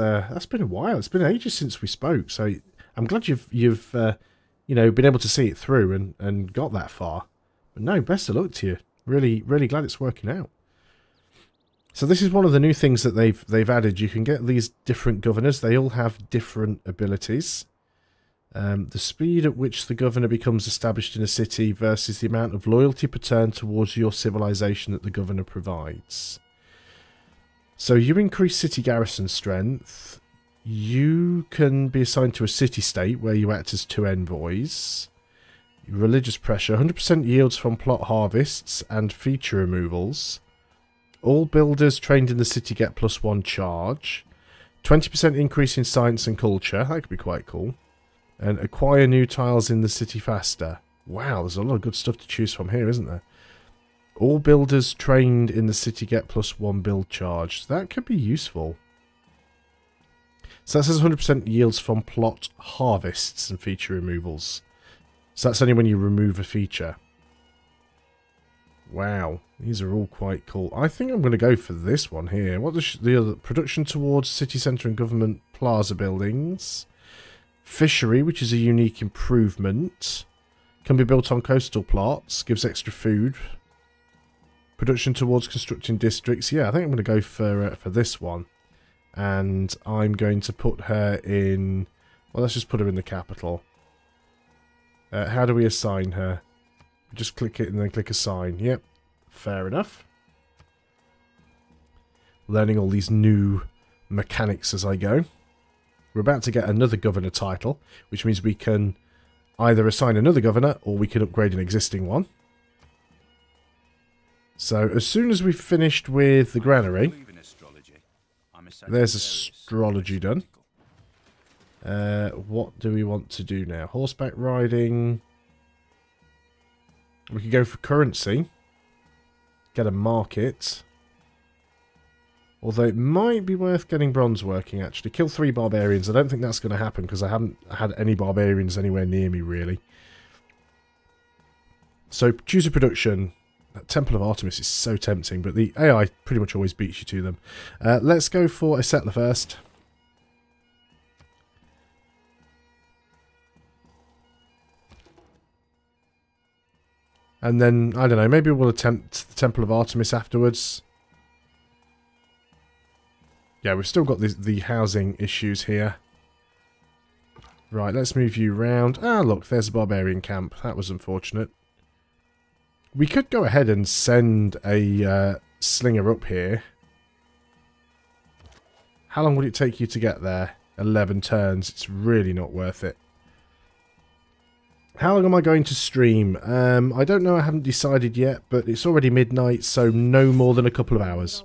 been a while. It's been ages since we spoke. So I'm glad you've you know, been able to see it through and got that far. But no, best of luck to you. Really, really glad it's working out. So this is one of the new things that they've added. You can get these different governors. They all have different abilities. The speed at which the governor becomes established in a city versus the amount of loyalty per turn towards your civilization that the governor provides. So you increase city garrison strength. You can be assigned to a city-state where you act as 2 envoys. Religious pressure. 100% yields from plot harvests and feature removals. All builders trained in the city get +1 charge. 20% increase in science and culture. That could be quite cool. And acquire new tiles in the city faster. Wow, there's a lot of good stuff to choose from here, isn't there? All builders trained in the city get +1 build charge. That could be useful. So that says 100% yields from plot harvests and feature removals. So that's only when you remove a feature. Wow, these are all quite cool. I think I'm going to go for this one here. What does the other? Production towards city centre and government plaza buildings. Fishery, which is a unique improvement. Can be built on coastal plots. Gives extra food. Production towards constructing districts. Yeah, I think I'm going to go for this one. And I'm going to put her in... Well, let's just put her in the capital. How do we assign her? Just click it and then click assign. Yep, fair enough. Learning all these new mechanics as I go. We're about to get another governor title, which means we can either assign another governor or we can upgrade an existing one. So as soon as we've finished with the Granary, there's Astrology done. What do we want to do now? Horseback riding. We could go for currency. Get a market. Although it might be worth getting bronze working, actually. Kill 3 barbarians. I don't think that's going to happen because I haven't had any barbarians anywhere near me, really. So, choose a production. That Temple of Artemis is so tempting, but the AI pretty much always beats you to them. Let's go for a settler first. And then, I don't know, maybe we'll attempt the Temple of Artemis afterwards. Yeah, we've still got the housing issues here. Right, let's move you around. Ah, look, there's a barbarian camp. That was unfortunate. We could go ahead and send a slinger up here. How long would it take you to get there? 11 turns. It's really not worth it. How long am I going to stream? I don't know, I haven't decided yet, but it's already midnight, so no more than a couple of hours.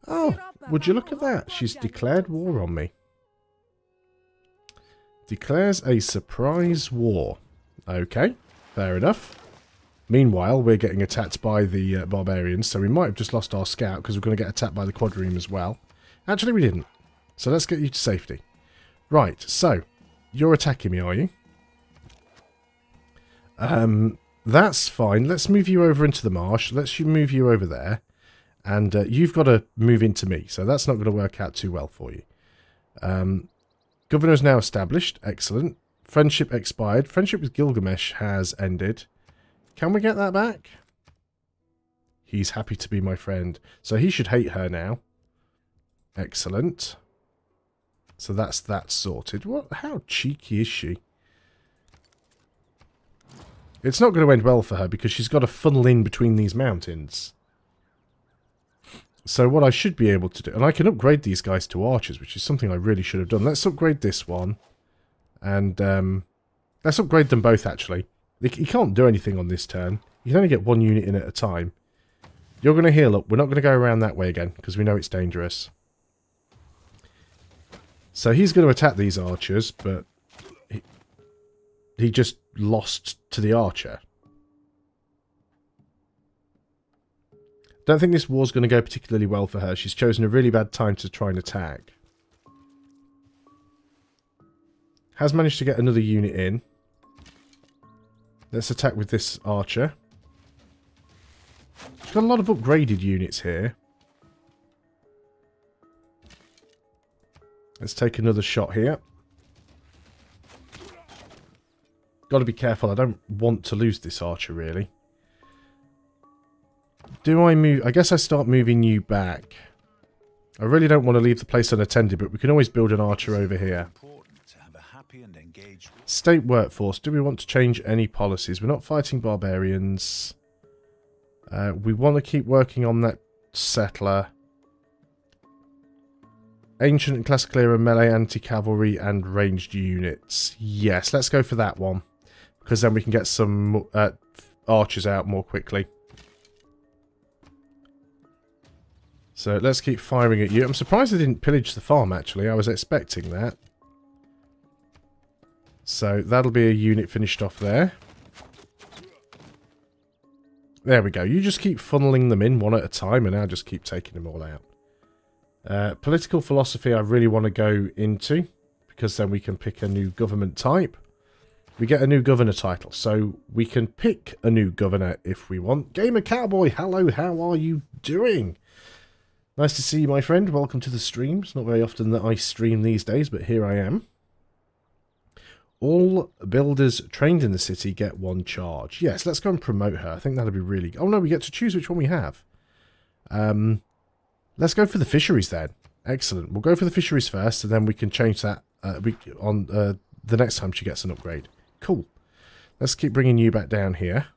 Oh, would you look at that? She's declared war on me. Declares a surprise war. Okay, fair enough. Meanwhile, we're getting attacked by the barbarians, so we might have just lost our scout because we're going to get attacked by the quadrireme as well. Actually, we didn't. So let's get you to safety. Right, so, you're attacking me, are you? That's fine. Let's move you over into the marsh. Let's move you over there. And you've got to move into me, so that's not going to work out too well for you. Governor is now established. Excellent. Friendship expired. Friendship with Gilgamesh has ended. Can we get that back? He's happy to be my friend. So he should hate her now. Excellent. So that's that sorted. What? How cheeky is she? It's not going to end well for her because she's got to funnel in between these mountains. So what I should be able to do... And I can upgrade these guys to archers, which is something I really should have done. Let's upgrade this one. And let's upgrade them both, actually. He can't do anything on this turn. You can only get 1 unit in at a time. You're going to heal up. We're not going to go around that way again, because we know it's dangerous. So he's going to attack these archers, but... He just lost to the archer. Don't think this war's going to go particularly well for her. She's chosen a really bad time to try and attack. Has managed to get another unit in. Let's attack with this archer. She's got a lot of upgraded units here. Let's take another shot here. Got to be careful. I don't want to lose this archer, really. Do I move? I guess I start moving you back. I really don't want to leave the place unattended, but we can always build an archer over here. State workforce. Do we want to change any policies? We're not fighting barbarians. We want to keep working on that settler. Ancient and classical era melee, anti-cavalry and ranged units. Yes, let's go for that one. Because then we can get some archers out more quickly. So let's keep firing at you. I'm surprised they didn't pillage the farm, actually. I was expecting that. So that'll be a unit finished off there. There we go. You just keep funneling them in one at a time, and I'll just keep taking them all out. Political philosophy I really want to go into, because then we can pick a new government type. We get a new governor title, so we can pick a new governor if we want. Gamer Cowboy, hello, how are you doing? Nice to see you, my friend. Welcome to the stream. It's not very often that I stream these days, but here I am. All builders trained in the city get one charge. Yes, let's go and promote her. I think that'll be really good. Oh no, we get to choose which one we have. Let's go for the fisheries then. Excellent. We'll go for the fisheries first, and then we can change that the next time she gets an upgrade. Cool. Let's keep bringing you back down here.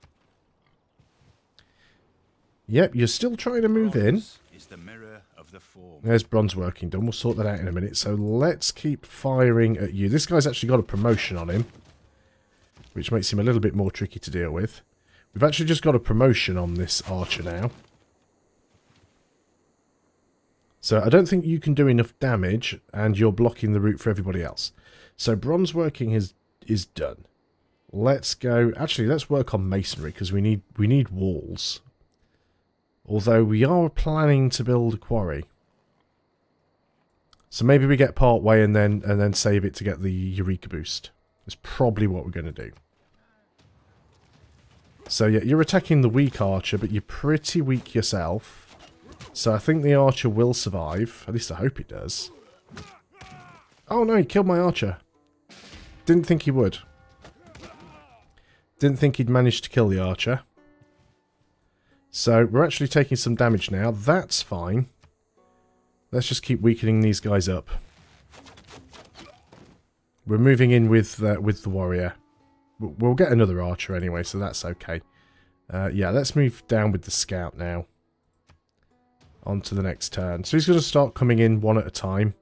Yep, you're still trying to move in.
The mirror of the form.
There's bronze working done. We'll sort that out in a minute. So let's keep firing at you. This guy's actually got a promotion on him, which makes him a little bit more tricky to deal with. We've actually just got a promotion on this archer now. So I don't think you can do enough damage, and you're blocking the route for everybody else. So bronze working is done. Let's go. Actually, let's work on masonry, because we need walls. Although we are planning to build a quarry. So maybe we get part way and then save it to get the Eureka boost. That's probably what we're going to do. So yeah, you're attacking the weak archer, but you're pretty weak yourself. So I think the archer will survive. At least I hope it does. Oh no, he killed my archer. Didn't think he would. Didn't think he'd manage to kill the archer. So we're actually taking some damage now. That's fine. Let's just keep weakening these guys up. We're moving in with the warrior. We'll get another archer anyway, so that's okay. Yeah, let's move down with the scout now. On to the next turn. So he's going to start coming in one at a time.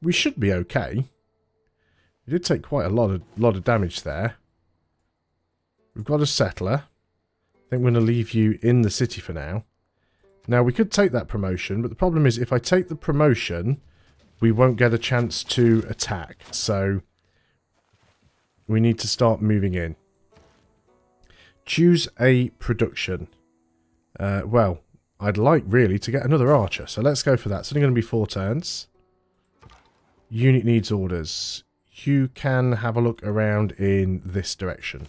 We should be okay. We did take quite a lot of damage there. We've got a settler. I think we're going to leave you in the city for now. Now, we could take that promotion, but the problem is if I take the promotion, we won't get a chance to attack. So, we need to start moving in. Choose a production. Well, I'd like, really, to get another archer. So, let's go for that. It's only going to be 4 turns. Unit needs orders. You can have a look around in this direction.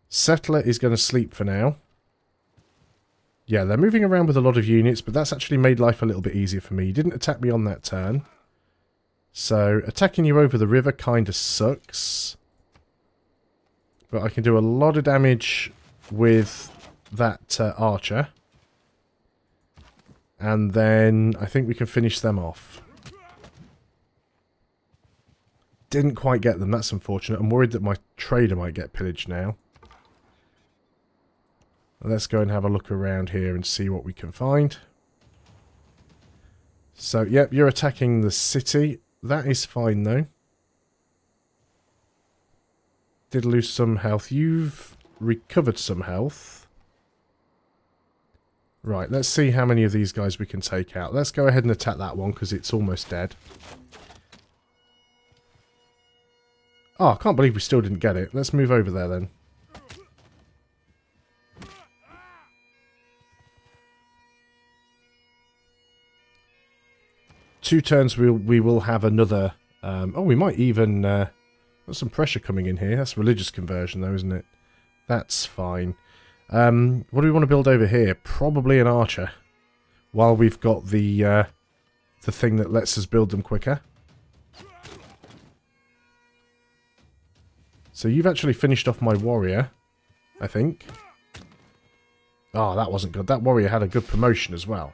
Settler is going to sleep for now. Yeah, they're moving around with a lot of units, but that's actually made life a little bit easier for me. You didn't attack me on that turn. So, attacking you over the river kind of sucks. But I can do a lot of damage with that archer. And then I think we can finish them off. Didn't quite get them, that's unfortunate. I'm worried that my trader might get pillaged now. Let's go and have a look around here and see what we can find. So, yep, you're attacking the city. That is fine, though. Did lose some health. You've recovered some health. Right, let's see how many of these guys we can take out. Let's go ahead and attack that one, because it's almost dead. Oh, I can't believe we still didn't get it. Let's move over there, then. Two turns we will have another... oh, we might even... got some pressure coming in here. That's religious conversion, though, isn't it? That's fine. What do we want to build over here? Probably an archer. While we've got the the thing that lets us build them quicker. So you've actually finished off my warrior, I think. Oh, that wasn't good. That warrior had a good promotion as well.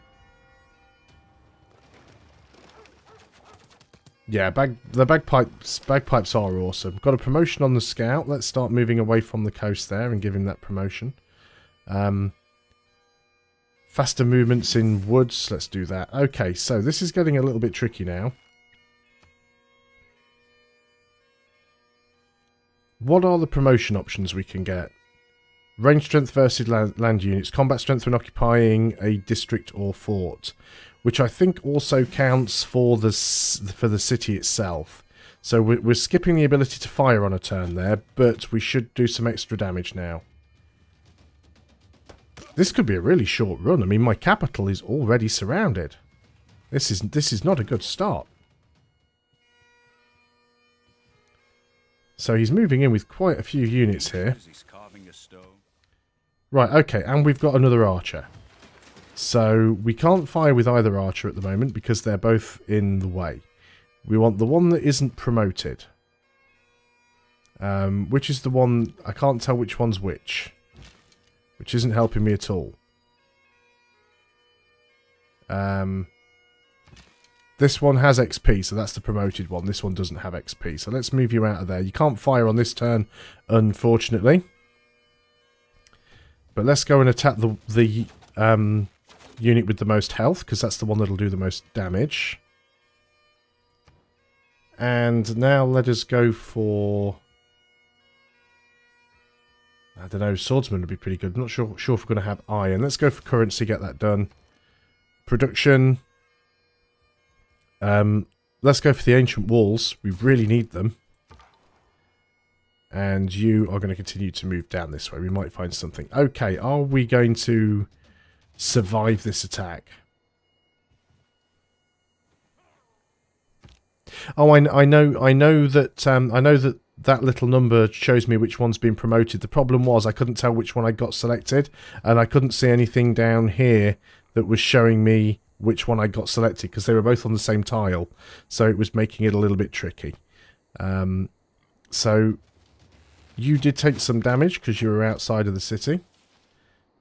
Yeah, the bagpipes are awesome. Got a promotion on the scout. Let's start moving away from the coast there and give him that promotion. Faster movements in woods. Let's do that. Okay, so this is getting a little bit tricky now. What are the promotion options we can get? Range strength versus land units. Combat strength when occupying a district or fort. Which I think also counts for the city itself. So we're skipping the ability to fire on a turn there, but we should do some extra damage now. This could be a really short run. I mean, my capital is already surrounded. This is not a good start. So he's moving in with quite a few units here. Right, okay, and we've got another archer. So we can't fire with either archer at the moment because they're both in the way. We want the one that isn't promoted. Which is the one... I can't tell which one's which. Which isn't helping me at all. This one has XP, so that's the promoted one. This one doesn't have XP. So let's move you out of there. You can't fire on this turn, unfortunately. But let's go and attack the unit with the most health, because that's the one that'll do the most damage. And now let us go for... I don't know, Swordsman would be pretty good. I'm not sure if we're going to have iron. Let's go for currency, get that done. Production. Let's go for the ancient walls. We really need them. And you are going to continue to move down this way. We might find something. Okay, are we going to survive this attack? Oh, I know that that little number shows me which one's been promoted. The problem was I couldn't tell which one I got selected, and I couldn't see anything down here that was showing me which one I got selected, because they were both on the same tile, so it was making it a little bit tricky. So you did take some damage because you were outside of the city,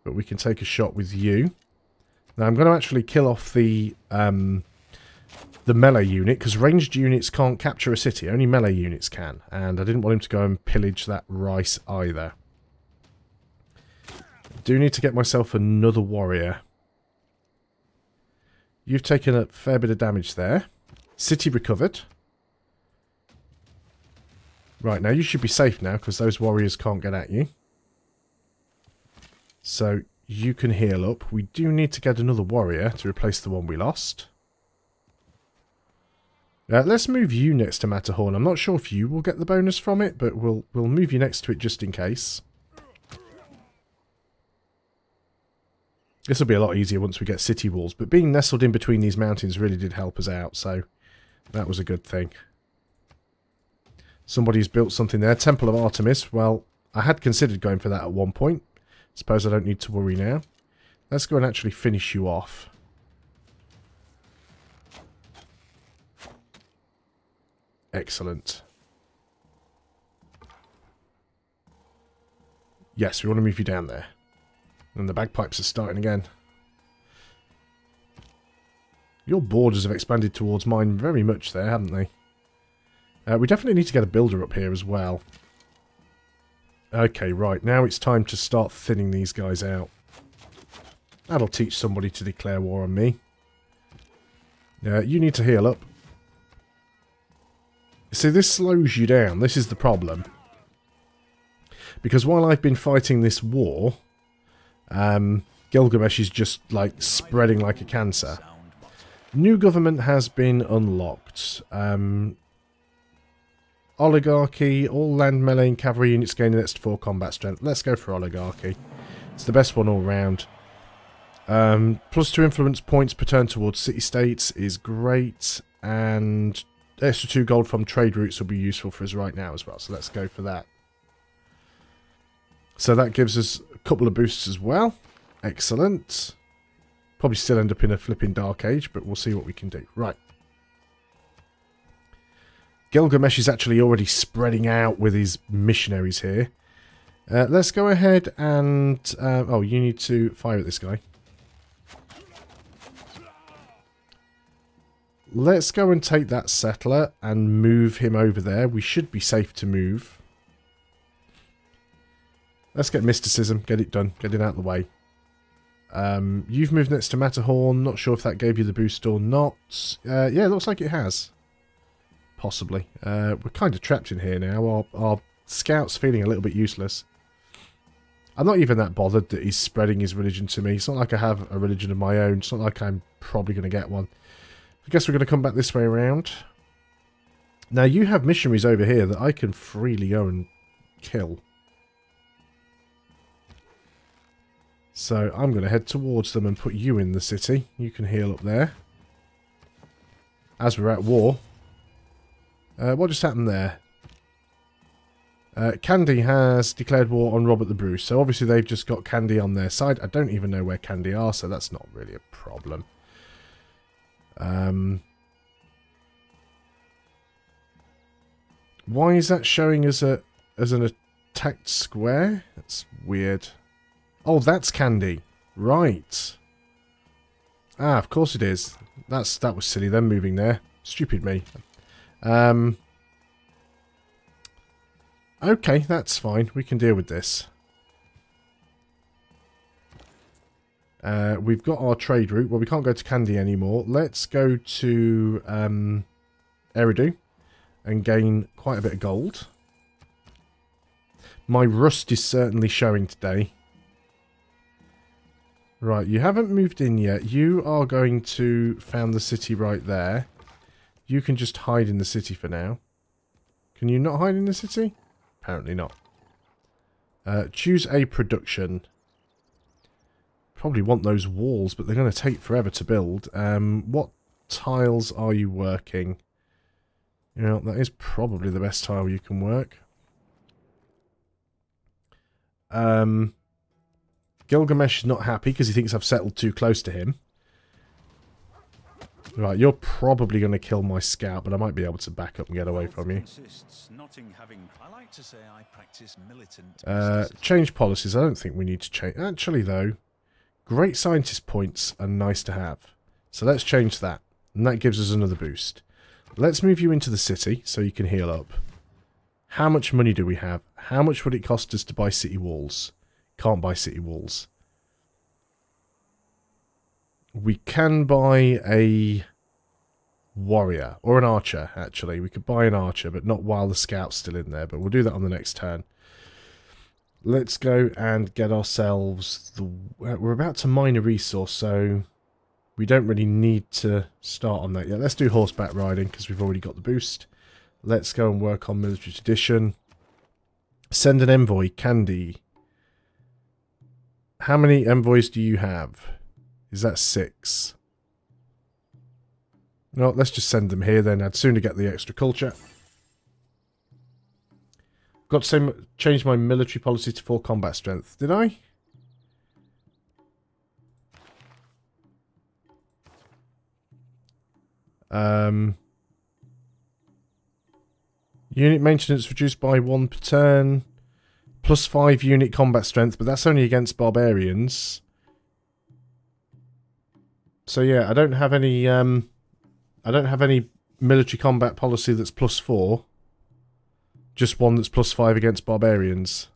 but we can take a shot with you. Now I'm going to actually kill off the melee unit, because ranged units can't capture a city, only melee units can, and I didn't want him to go and pillage that rice either. Do need to get myself another warrior. You've taken a fair bit of damage there. City recovered. Right, now you should be safe now, because those warriors can't get at you. So you can heal up. We do need to get another warrior to replace the one we lost. Let's move you next to Matterhorn. I'm not sure if you will get the bonus from it, but we'll move you next to it just in case. This will be a lot easier once we get city walls, but being nestled in between these mountains really did help us out, so that was a good thing. Somebody's built something there. Temple of Artemis. Well, I had considered going for that at one point. Suppose I don't need to worry now. Let's go and actually finish you off. Excellent. Yes, we want to move you down there. And the bagpipes are starting again. Your borders have expanded towards mine very much there, haven't they? We definitely need to get a builder up here as well. Okay, right. Now it's time to start thinning these guys out. That'll teach somebody to declare war on me. You need to heal up. See, this slows you down. This is the problem. Because while I've been fighting this war, Gilgamesh is just, like, spreading like a cancer. New government has been unlocked. Oligarchy, all land melee and cavalry units gain an extra 4 combat strength. Let's go for Oligarchy. It's the best one all round. +2 influence points per turn towards city-states is great. And extra 2 gold from trade routes will be useful for us right now as well. So let's go for that. So that gives us a couple of boosts as well. Excellent. Probably still end up in a flipping Dark Age, but we'll see what we can do. Right. Gilgamesh is actually already spreading out with his missionaries here. Let's go ahead and... oh, you need to fire at this guy. Let's go and take that settler and move him over there. We should be safe to move. Let's get mysticism. Get it done. Get it out of the way. You've moved next to Matterhorn. Not sure if that gave you the boost or not. Yeah, it looks like it has. Possibly. We're kind of trapped in here now. Our scout's feeling a little bit useless. I'm not even that bothered that he's spreading his religion to me. It's not like I have a religion of my own. It's not like I'm probably going to get one. I guess we're going to come back this way around. Now, you have missionaries over here that I can freely go and kill. So, I'm going to head towards them and put you in the city. You can heal up there. As we're at war. What just happened there? Candy has declared war on Robert the Bruce. So, obviously, they've just got Candy on their side. I don't even know where Candy are, so that's not really a problem. Why is that showing as an attacked square? That's weird. Oh, that's Candy. Right. Ah, of course it is. That was silly, them moving there. Stupid me. Okay, that's fine. We can deal with this. We've got our trade route. Well, we can't go to Candy anymore. Let's go to Eridu and gain quite a bit of gold. My rust is certainly showing today. Right, you haven't moved in yet. You are going to found the city right there. You can just hide in the city for now. Can you not hide in the city? Apparently not. Choose a production. Probably want those walls, but they're going to take forever to build. What tiles are you working? You know, that is probably the best tile you can work. Gilgamesh is not happy because he thinks I've settled too close to him. Right, you're probably going to kill my scout, but I might be able to back up and get away from you. Change policies. I don't think we need to change. Actually, though, great scientist points are nice to have. So let's change that. And that gives us another boost. Let's move you into the city so you can heal up. How much money do we have? How much would it cost us to buy city walls? Can't buy city walls. We can buy a warrior. Or an archer, actually. We could buy an archer, but not while the scout's still in there. But we'll do that on the next turn. Let's go and get ourselves the... we're about to mine a resource, so we don't really need to start on that yet. Let's do horseback riding, because we've already got the boost. Let's go and work on military tradition. Send an envoy, Candy. How many envoys do you have? Is that 6? No, let's just send them here then. I'd sooner get the extra culture. Got to change my military policy to 4 combat strength. Did I? Unit maintenance reduced by 1 per turn. Plus 5 unit combat strength, but that's only against barbarians. So yeah, I don't have any military combat policy that's plus 4. Just one that's plus 5 against barbarians.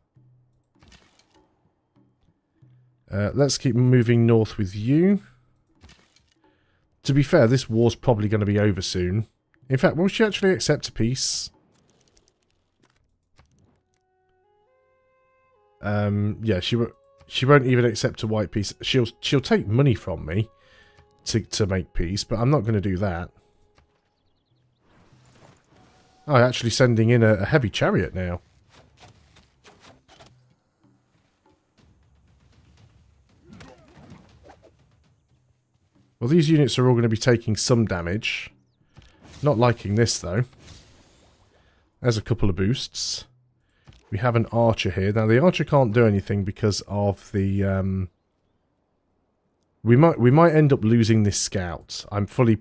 Let's keep moving north with you. To be fair, this war's probably going to be over soon. In fact, will she actually accept a peace? Yeah, she won't even accept a white peace. She'll take money from me to make peace, but I'm not going to do that. Oh, actually sending in a heavy chariot now. Well, these units are all going to be taking some damage. Not liking this, though. There's a couple of boosts. We have an archer here. Now, the archer can't do anything because of the We might end up losing this scout. I'm fully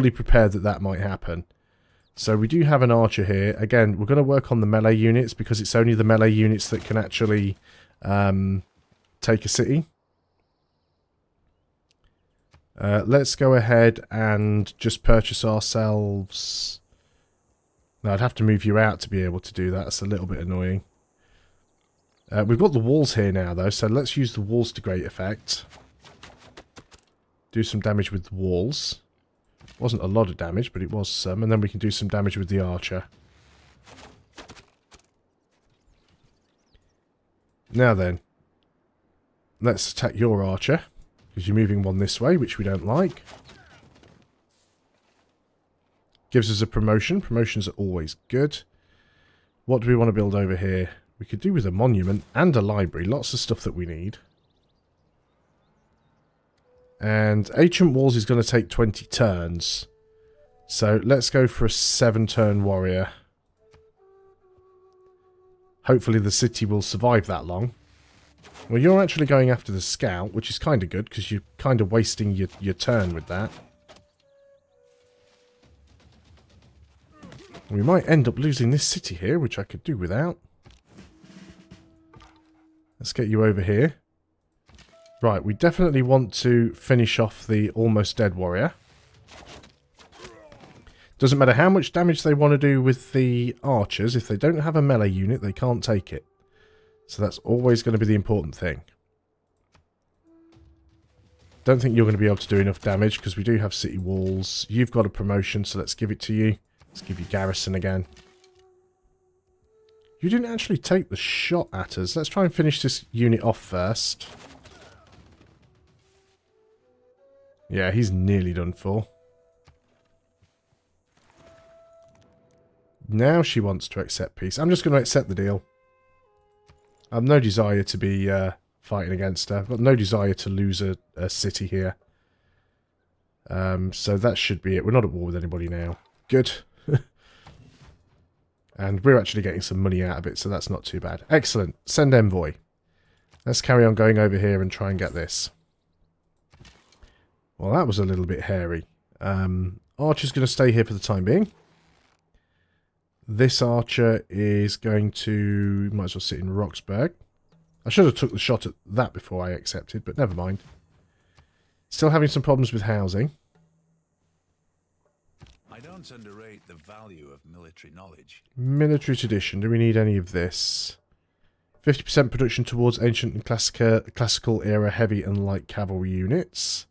prepared that that might happen. So we do have an archer here. Again, we're going to work on the melee units because it's only the melee units that can actually take a city. Let's go ahead and just purchase ourselves... No, I'd have to move you out to be able to do that. That's a little bit annoying. We've got the walls here now, though, so let's use the walls to great effect. Do some damage with the walls. Wasn't a lot of damage, but it was some. And then we can do some damage with the archer. Now then. Let's attack your archer. Because you're moving one this way, which we don't like. Gives us a promotion. Promotions are always good. What do we want to build over here? We could do with a monument and a library. Lots of stuff that we need. And Ancient Walls is going to take 20 turns. So let's go for a 7-turn warrior. Hopefully the city will survive that long. Well, you're actually going after the scout, which is kind of good because you're kind of wasting your turn with that. We might end up losing this city here, which I could do without. Let's get you over here. Right, we definitely want to finish off the almost dead warrior. Doesn't matter how much damage they want to do with the archers. If they don't have a melee unit, they can't take it. So that's always going to be the important thing. Don't think you're going to be able to do enough damage because we do have city walls. You've got a promotion, so let's give it to you. Let's give you garrison again. You didn't actually take the shot at us. Let's try and finish this unit off first. Yeah, he's nearly done for. Now she wants to accept peace. I'm just going to accept the deal. I have no desire to be fighting against her. I've got no desire to lose a city here. So that should be it. We're not at war with anybody now. Good. And we're actually getting some money out of it, so that's not too bad. Excellent. Send envoy. Let's carry on going over here and try and get this. Well, that was a little bit hairy. Archer's going to stay here for the time being. This archer is going to... Might as well sit in Roxburgh. I should have took the shot at that before I accepted, but never mind. Still having some problems with housing.
I don't underrate the value of military knowledge.
Military tradition. Do we need any of this? 50% production towards ancient and classical era heavy and light cavalry units.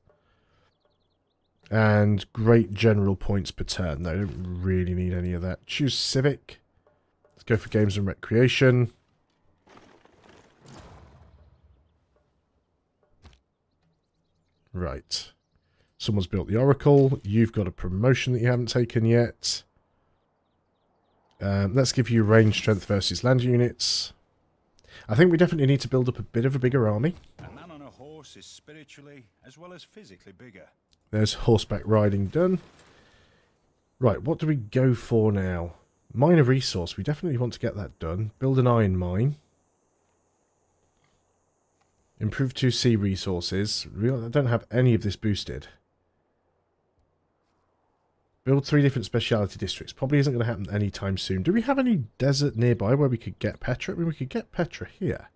And great general points per turn. No, I don't really need any of that. Choose civic. Let's go for games and recreation. Right. Someone's built the Oracle. You've got a promotion that you haven't taken yet. Let's give you range strength versus land units. I think we definitely need to build up a bit of a bigger army.
A man on a horse is spiritually as well as physically bigger.
There's horseback riding done. Right, what do we go for now? Mine of resource. We definitely want to get that done. Build an iron mine. Improve 2 sea resources. I don't have any of this boosted. Build 3 different speciality districts. Probably isn't going to happen anytime soon. Do we have any desert nearby where we could get Petra? I mean, we could get Petra here.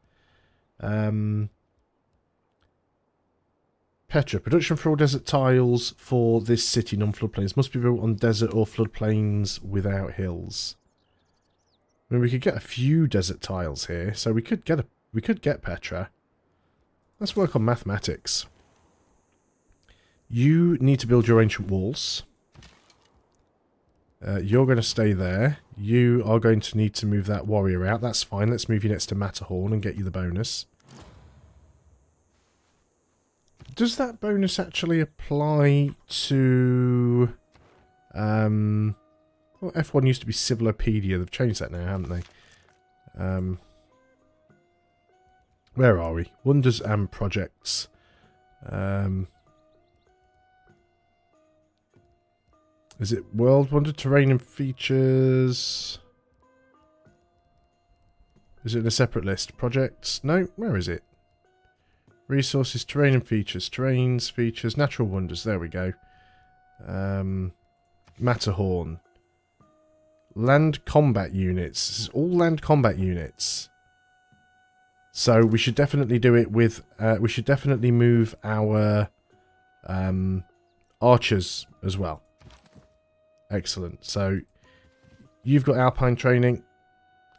Petra. Production for all desert tiles for this city, non-floodplains. Must be built on desert or floodplains without hills. I mean, we could get a few desert tiles here, so we could get Petra. Let's work on mathematics. You need to build your ancient walls. You're going to stay there. You are going to need to move that warrior out. That's fine. Let's move you next to Matterhorn and get you the bonus. Does that bonus actually apply to... well, F1 used to be Civilopedia. They've changed that now, haven't they? Where are we? Wonders and projects. Is it World Wonder Terrain and Features? Is it in a separate list? Projects? No, where is it? Resources, terrain and features. Terrains, features, natural wonders. There we go. Matterhorn. Land combat units. This is all land combat units. So we should definitely do it with... we should definitely move our archers as well. Excellent. So you've got Alpine training.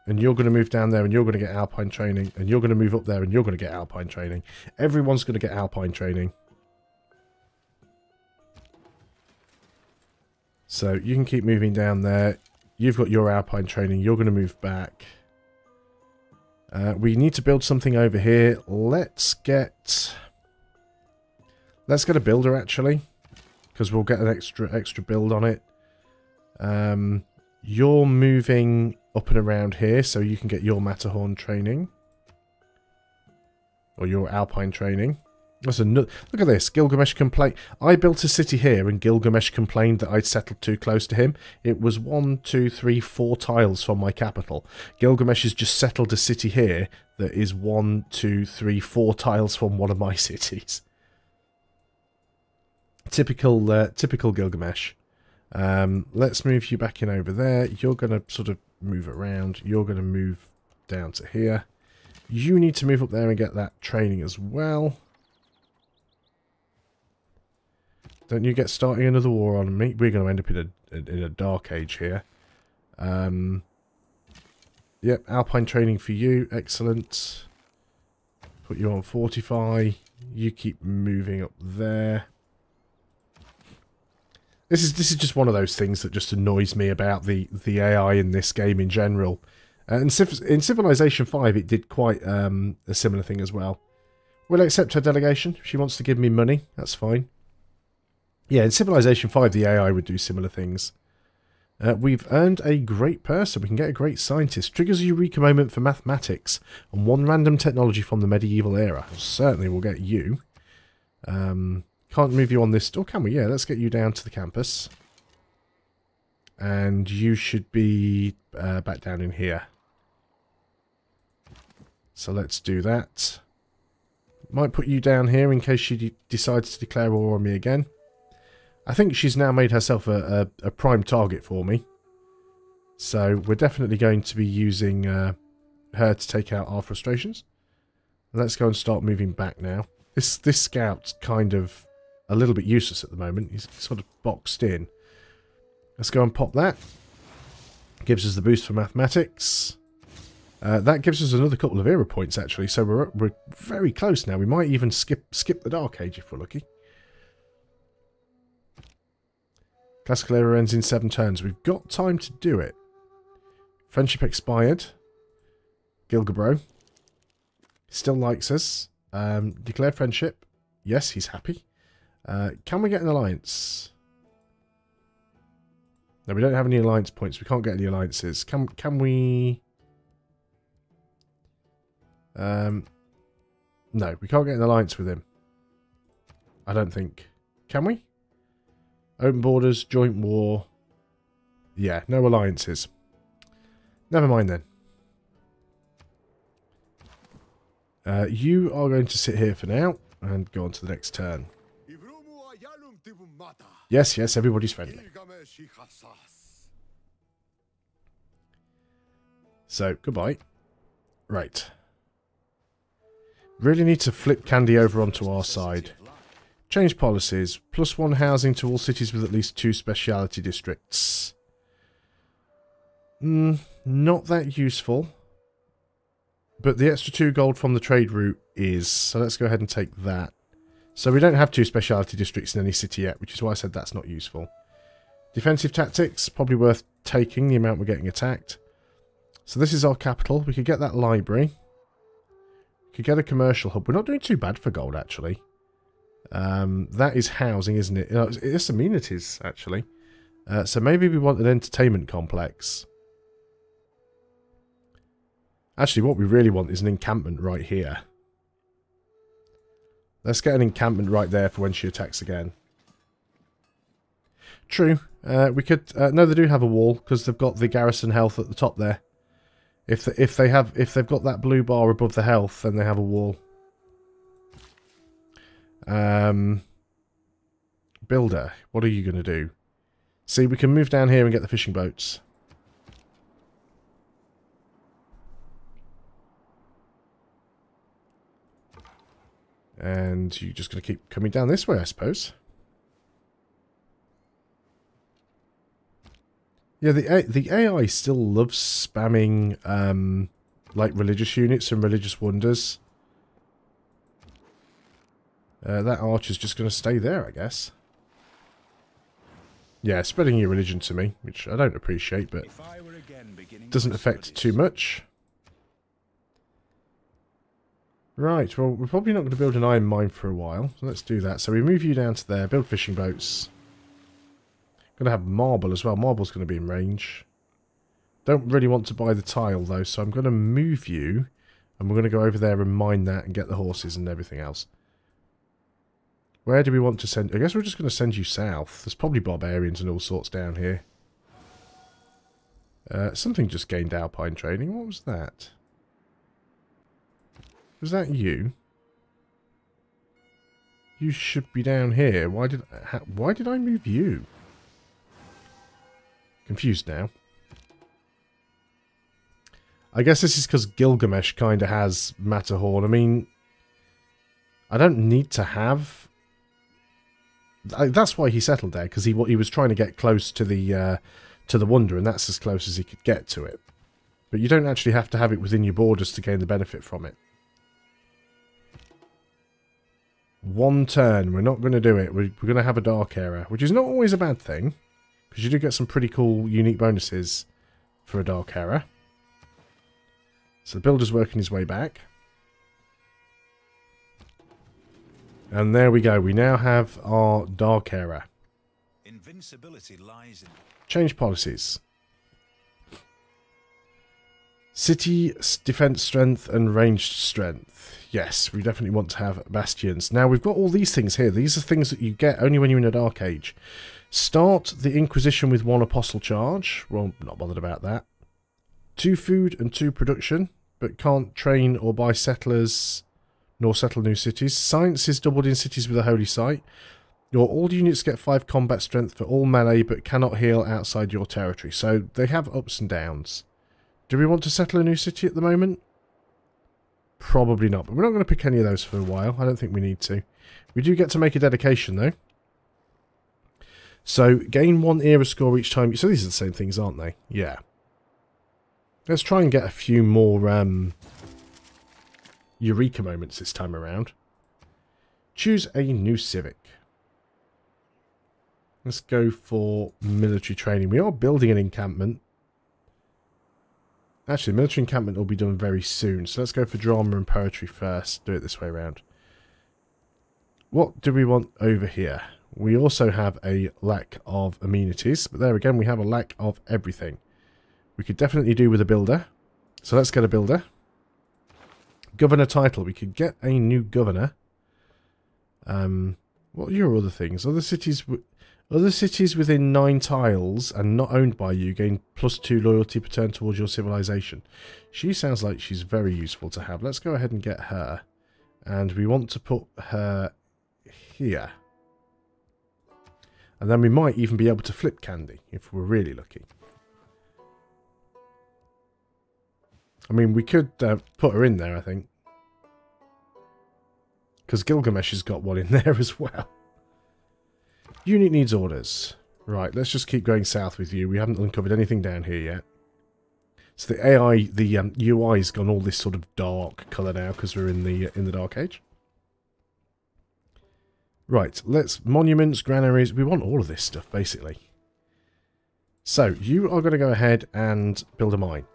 And you're going to move down there and you're going to get Alpine training. And you're going to move up there and you're going to get Alpine training. Everyone's going to get Alpine training. So you can keep moving down there. You've got your Alpine training. You're going to move back. We need to build something over here. Let's get a builder actually. Because we'll get an extra build on it. You're moving up and around here, so you can get your Matterhorn training. Or your Alpine training. That's look at this, Gilgamesh complained. I built a city here, and Gilgamesh complained that I'd settled too close to him. It was 1, 2, 3, 4 tiles from my capital. Gilgamesh has just settled a city here that is 1, 2, 3, 4 tiles from one of my cities. Typical Gilgamesh. Let's move you back in over there. You're going to sort of move around. You're going to move down to here. You need to move up there and get that training as well. Don't you get starting another war on me. We're going to end up in a dark age here. Yep, Alpine training for you. Excellent. Put you on Fortify. You keep moving up there. This is just one of those things that just annoys me about the AI in this game in general. In Civilization 5 it did quite a similar thing as well. We'll accept her delegation. She wants to give me money. That's fine. Yeah, in Civilization 5 the AI would do similar things. We've earned a great person. We can get a great scientist. Triggers a Eureka moment for mathematics and 1 random technology from the medieval era. Certainly we'll get you. Can't move you on this... Oh, can we? Yeah, let's get you down to the campus. And you should be back down in here. So let's do that. Might put you down here in case she decides to declare war on me again. I think she's now made herself a prime target for me. So we're definitely going to be using her to take out our frustrations. Let's go and start moving back now. This scout's kind of a little bit useless at the moment. He's sort of boxed in. Let's go and pop that. Gives us the boost for mathematics. That gives us another couple of era points actually. So we're very close now. We might even skip the Dark Age if we're lucky. Classical era ends in 7 turns. We've got time to do it. Friendship expired. Gilgabro still likes us. Declare friendship. Yes, he's happy. Can we get an alliance? No, we don't have any alliance points. We can't get any alliances. Can we... No, we can't get an alliance with him. I don't think. Can we? Open borders, joint war. Yeah, no alliances. Never mind then. You are going to sit here for now and go on to the next turn. Yes, yes, everybody's friendly. So, goodbye. Right. Really need to flip Candy over onto our side. Change policies. +1 housing to all cities with at least 2 speciality districts. Not that useful. But the extra 2 gold from the trade route is. So let's go ahead and take that. So we don't have 2 speciality districts in any city yet, which is why I said that's not useful. Defensive tactics, probably worth taking the amount we're getting attacked. So this is our capital. We could get that library. We could get a commercial hub. We're not doing too bad for gold, actually. That is housing, isn't it? It's amenities, actually. So maybe we want an entertainment complex. Actually, what we really want is an encampment right here. Let's get an encampment right there for when she attacks again. True. We could... no, they do have a wall, because they've got the garrison health at the top there. If they've got that blue bar above the health, then they have a wall. Builder, what are you going to do? See, we can move down here and get the fishing boats. And you're just going to keep coming down this way, I suppose. Yeah, the AI still loves spamming like religious units and religious wonders. That archer's just going to stay there, I guess. Yeah, spreading your religion to me, which I don't appreciate, but doesn't affect too much. Right, well, we're probably not going to build an iron mine for a while, so let's do that. So we move you down to there, build fishing boats. Going to have marble as well. Marble's going to be in range. Don't really want to buy the tile, though, so I'm going to move you, and we're going to go over there and mine that and get the horses and everything else. Where do we want to send... I guess we're just going to send you south. There's probably barbarians and all sorts down here. Something just gained Alpine training. What was that? Was that you? You should be down here. Why did I move you? Confused now. I guess this is because Gilgamesh kind of has Matterhorn. I mean, I don't need to have... That's why he settled there, because he was trying to get close to the Wonder, and that's as close as he could get to it. But you don't actually have to have it within your borders to gain the benefit from it. One turn. We're not going to do it. We're going to have a Dark Era, which is not always a bad thing, because you do get some pretty cool, unique bonuses for a Dark Era. So the builder's working his way back. And there we go. We now have our Dark Era.
Invincibility lies in...
Change policies. City defense strength and ranged strength. Yes, we definitely want to have bastions. Now, we've got all these things here. These are things that you get only when you're in a Dark Age. Start the Inquisition with 1 Apostle charge. Well, not bothered about that. 2 food and 2 production, but can't train or buy settlers nor settle new cities. Science is doubled in cities with a holy site. All units get 5 combat strength for all melee, but cannot heal outside your territory. So they have ups and downs. Do we want to settle a new city at the moment? Probably not, but we're not going to pick any of those for a while. I don't think we need to. We do get to make a dedication, though. So, gain 1 era score each time. So these are the same things, aren't they? Yeah. Let's try and get a few more Eureka moments this time around. Choose a new civic. Let's go for military training. We are building an encampment. Actually, military encampment will be done very soon. So let's go for drama and poetry first. Do it this way around. What do we want over here? We also have a lack of amenities. But there again, we have a lack of everything. We could definitely do with a builder. So let's get a builder. Governor title. We could get a new governor. What are your other things? Other cities within 9 tiles and not owned by you gain +2 loyalty per turn towards your civilization. She sounds like she's very useful to have. Let's go ahead and get her. And we want to put her here. And then we might even be able to flip Candy if we're really lucky. I mean, we could put her in there, I think. Because Gilgamesh has got one in there as well. Unit needs orders. Right, let's just keep going south with you. We haven't uncovered anything down here yet. So the AI, the UI's gone all this sort of dark colour now because we're in the Dark Age. Right, let's monuments, granaries. We want all of this stuff basically. So you are going to go ahead and build a mine.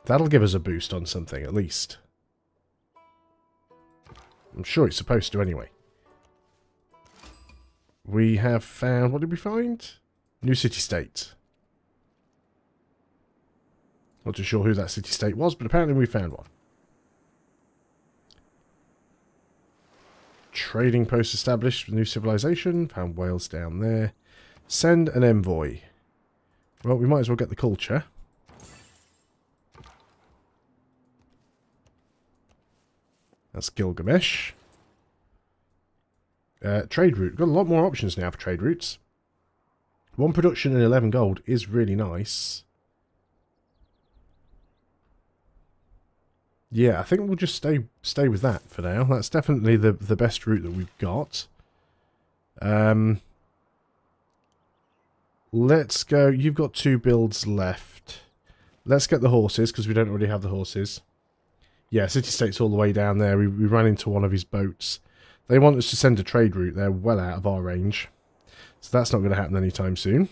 That'll give us a boost on something at least. I'm sure it's supposed to anyway. We have found... What did we find? New city-state. Not too sure who that city-state was, but apparently we found one. Trading post established with new civilization. Found Wales down there. Send an envoy. Well, we might as well get the culture. That's Gilgamesh. Trade route. Got a lot more options now for trade routes. 1 production and 11 gold is really nice. Yeah, I think we'll just stay with that for now. That's definitely the best route that we've got. Let's go. You've got 2 builds left. Let's get the horses, because we don't already have the horses. Yeah, city-state's all the way down there. We ran into one of his boats. They want us to send a trade route. They're well out of our range. So that's not going to happen anytime soon.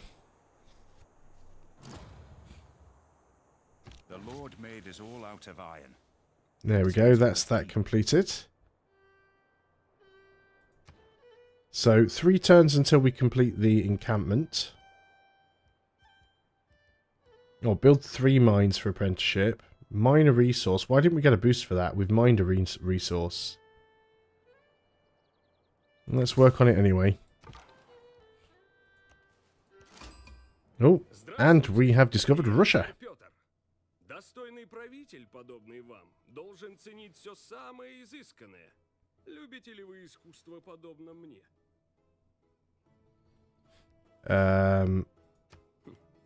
The Lord made us all out of iron.
There we go. That's that completed. So 3 turns until we complete the encampment. Oh, build 3 mines for apprenticeship. Mine a resource. Why didn't we get a boost for that? We've mined a resource. Let's work on it anyway. Oh, and we have discovered Russia.
Достойный правитель, подобный вам, должен ценить все самое изысканное. Любите ли вы искусство подобно мне?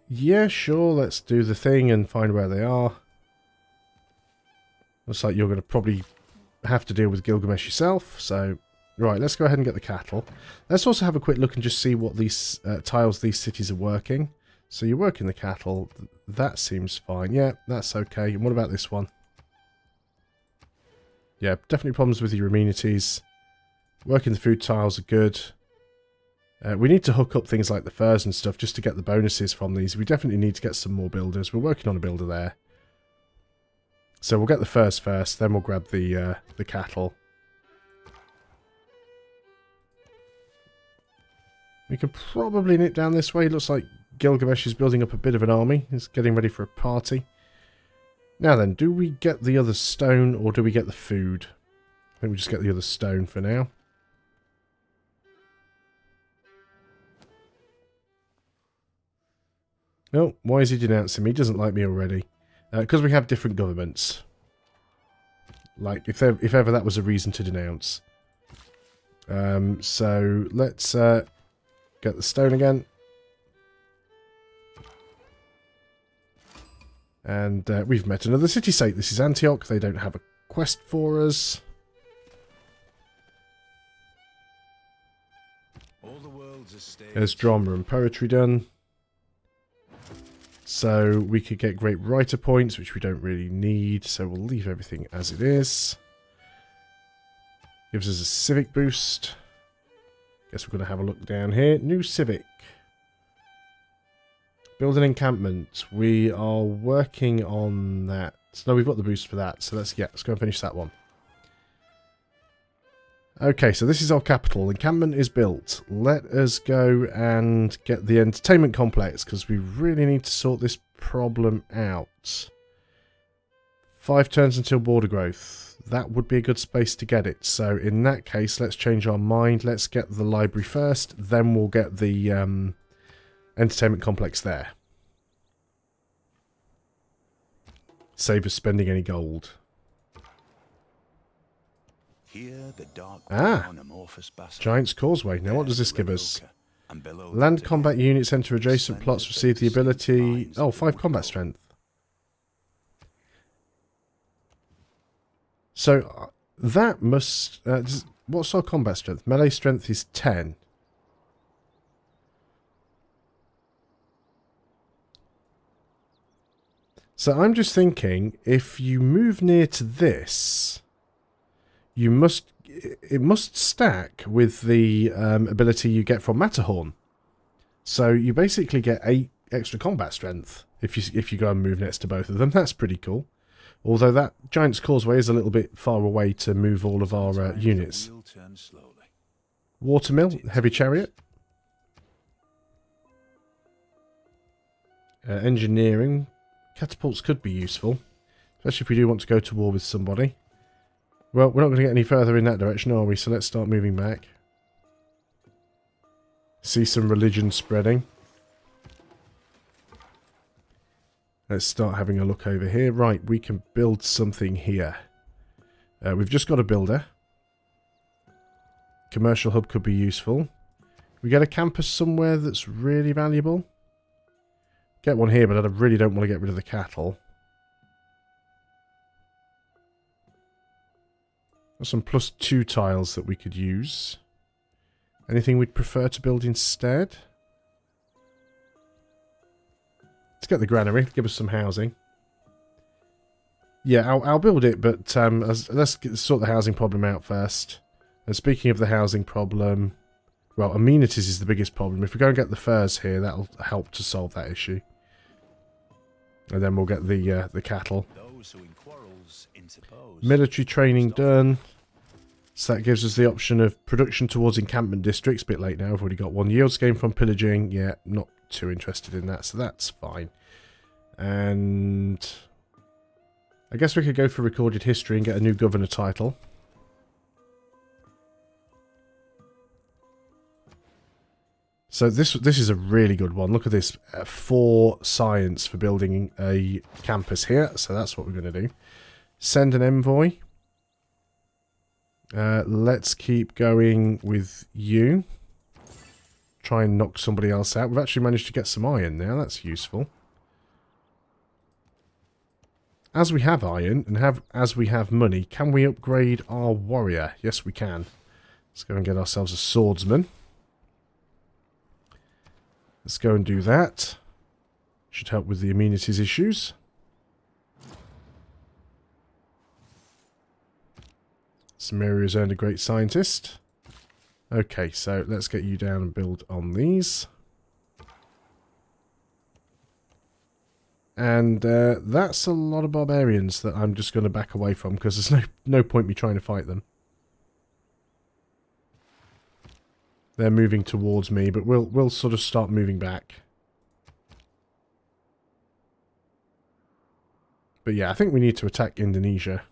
Yeah, sure, let's do the thing and find where they are. Looks like you're going to probably have to deal with Gilgamesh yourself, so... Right, let's go ahead and get the cattle. Let's also have a quick look and just see what these tiles these cities are working. So you're working the cattle. That seems fine. Yeah, that's okay. And what about this one? Yeah, definitely problems with your amenities. Working the food tiles are good. We need to hook up things like the furs and stuff just to get the bonuses from these. We definitely need to get some more builders. We're working on a builder there. So we'll get the furs first, then we'll grab the cattle. We can probably nip down this way. Looks like Gilgamesh is building up a bit of an army. He's getting ready for a party. Now then, do we get the other stone or do we get the food? I think we just get the other stone for now. Oh, why is he denouncing me? He doesn't like me already. Because we have different governments. Like, if ever that was a reason to denounce. So, let's get the stone again. And we've met another city-state. This is Antioch. They don't have a quest for us. There's drama and poetry done. So we could get great writer points, which we don't really need. So we'll leave everything as it is. Gives us a civic boost. Guess we're going to have a look down here. New civic. Build an encampment. We are working on that. No, we've got the boost for that. So let's go and finish that one. Okay, so this is our capital. Encampment is built. Let us go and get the entertainment complex, because we really need to sort this problem out. 5 turns until border growth. That would be a good space to get it. So in that case, let's change our mind. Let's get the library first. Then we'll get the entertainment complex there. Save us spending any gold.
Here, the dark
Giant's Causeway. Now what does this give us? Land combat units enter adjacent plots receive the ability... Oh, 5 combat strength. So, that must... what's our combat strength? Melee strength is 10. So I'm just thinking, if you move near to this... it must stack with the ability you get from Matterhorn. So you basically get 8 extra combat strength if you go and move next to both of them. That's pretty cool. Although that Giant's Causeway is a little bit far away to move all of our units. Watermill, Heavy Chariot. Engineering. Catapults could be useful, especially if we do want to go to war with somebody. Well, we're not going to get any further in that direction, are we? So let's start moving back. See some religion spreading. Let's start having a look over here. Right, we can build something here. We've just got a builder. Commercial hub could be useful. We get a campus somewhere that's really valuable. Get one here, but I really don't want to get rid of the cattle. There's some +2 tiles that we could use. Anything we'd prefer to build instead? Let's get the granary, give us some housing. Yeah, I'll build it, but let's sort the housing problem out first. And speaking of the housing problem, well, amenities is the biggest problem. If we go and get the furs here, that'll help to solve that issue. And then we'll get the cattle. Military training done. So that gives us the option of production towards encampment districts. A bit late now, I've already got one. Yields gained from pillaging. Yeah, not too interested in that, so that's fine. And I guess we could go for recorded history and get a new governor title. So this is a really good one. Look at this. 4 science for building a campus here. So that's what we're going to do. Send an envoy. Let's keep going with you. Try and knock somebody else out. We've actually managed to get some iron now. That's useful. As we have iron and as we have money, can we upgrade our warrior? Yes, we can. Let's go and get ourselves a swordsman. Let's go and do that. Should help with the amenities issues. Samaria's earned a great scientist. Okay, so let's get you down and build on these. And that's a lot of barbarians that I'm just going to back away from because there's no point me trying to fight them. They're moving towards me, but we'll sort of start moving back. But yeah, I think we need to attack Indonesia.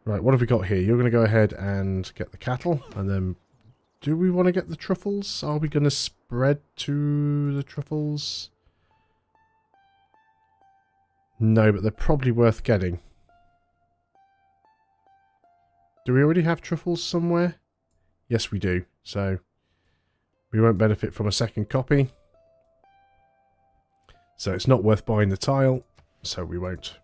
Right, what have we got here? You're going to go ahead and get the cattle, and then do we want to get the truffles? Are we going to spread to the truffles? No, but they're probably worth getting. Do we already have truffles somewhere? Yes, we do. So we won't benefit from a second copy. So it's not worth buying the tile, so we won't.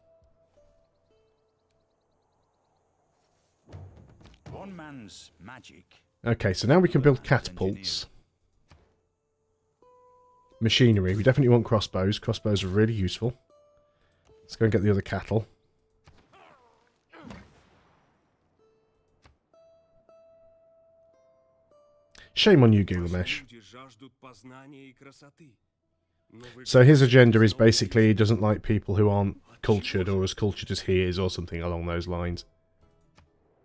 One man's magic.
Okay, so now we can build catapults. Machinery. We definitely want crossbows. Crossbows are really useful. Let's go and get the other cattle. Shame on you, Gilgamesh. So his agenda is basically he doesn't like people who aren't cultured or as cultured as he is or something along those lines.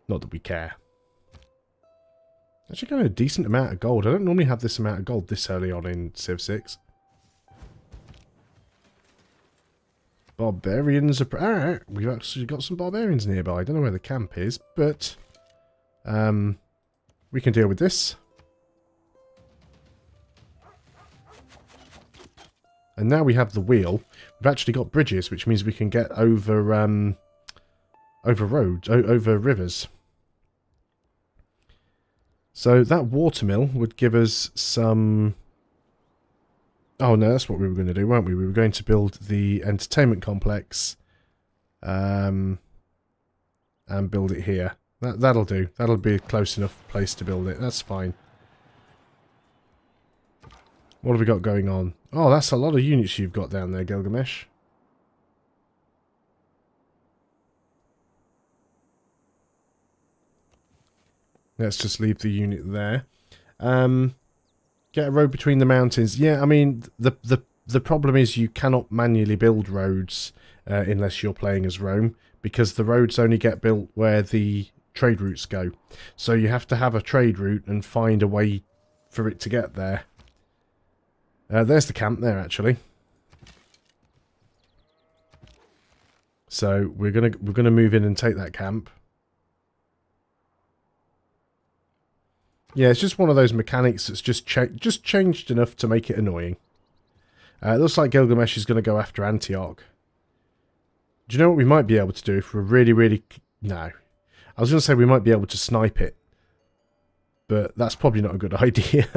Not that we care. Actually got a decent amount of gold. I don't normally have this amount of gold this early on in Civ 6. Barbarians are... we've actually got some barbarians nearby. I don't know where the camp is, but... we can deal with this. And now we have the wheel. We've actually got bridges, which means we can get over... over roads, over rivers. So that watermill would give us some... Oh no, that's what we were going to do, weren't we? We were going to build the entertainment complex and build it here. That'll do. That'll be a close enough place to build it. That's fine. What have we got going on? Oh, that's a lot of units you've got down there, Gilgamesh. Let's just leave the unit there. Get a road between the mountains. Yeah, I mean, the problem is you cannot manually build roads unless you're playing as Rome, because the roads only get built where the trade routes go. So you have to have a trade route and find a way for it to get there. There's the camp there, actually. So we're gonna move in and take that camp. Yeah, it's just one of those mechanics that's just changed enough to make it annoying. It looks like Gilgamesh is going to go after Antioch. Do you know what we might be able to do if we're really... No. I was going to say we might be able to snipe it. But that's probably not a good idea.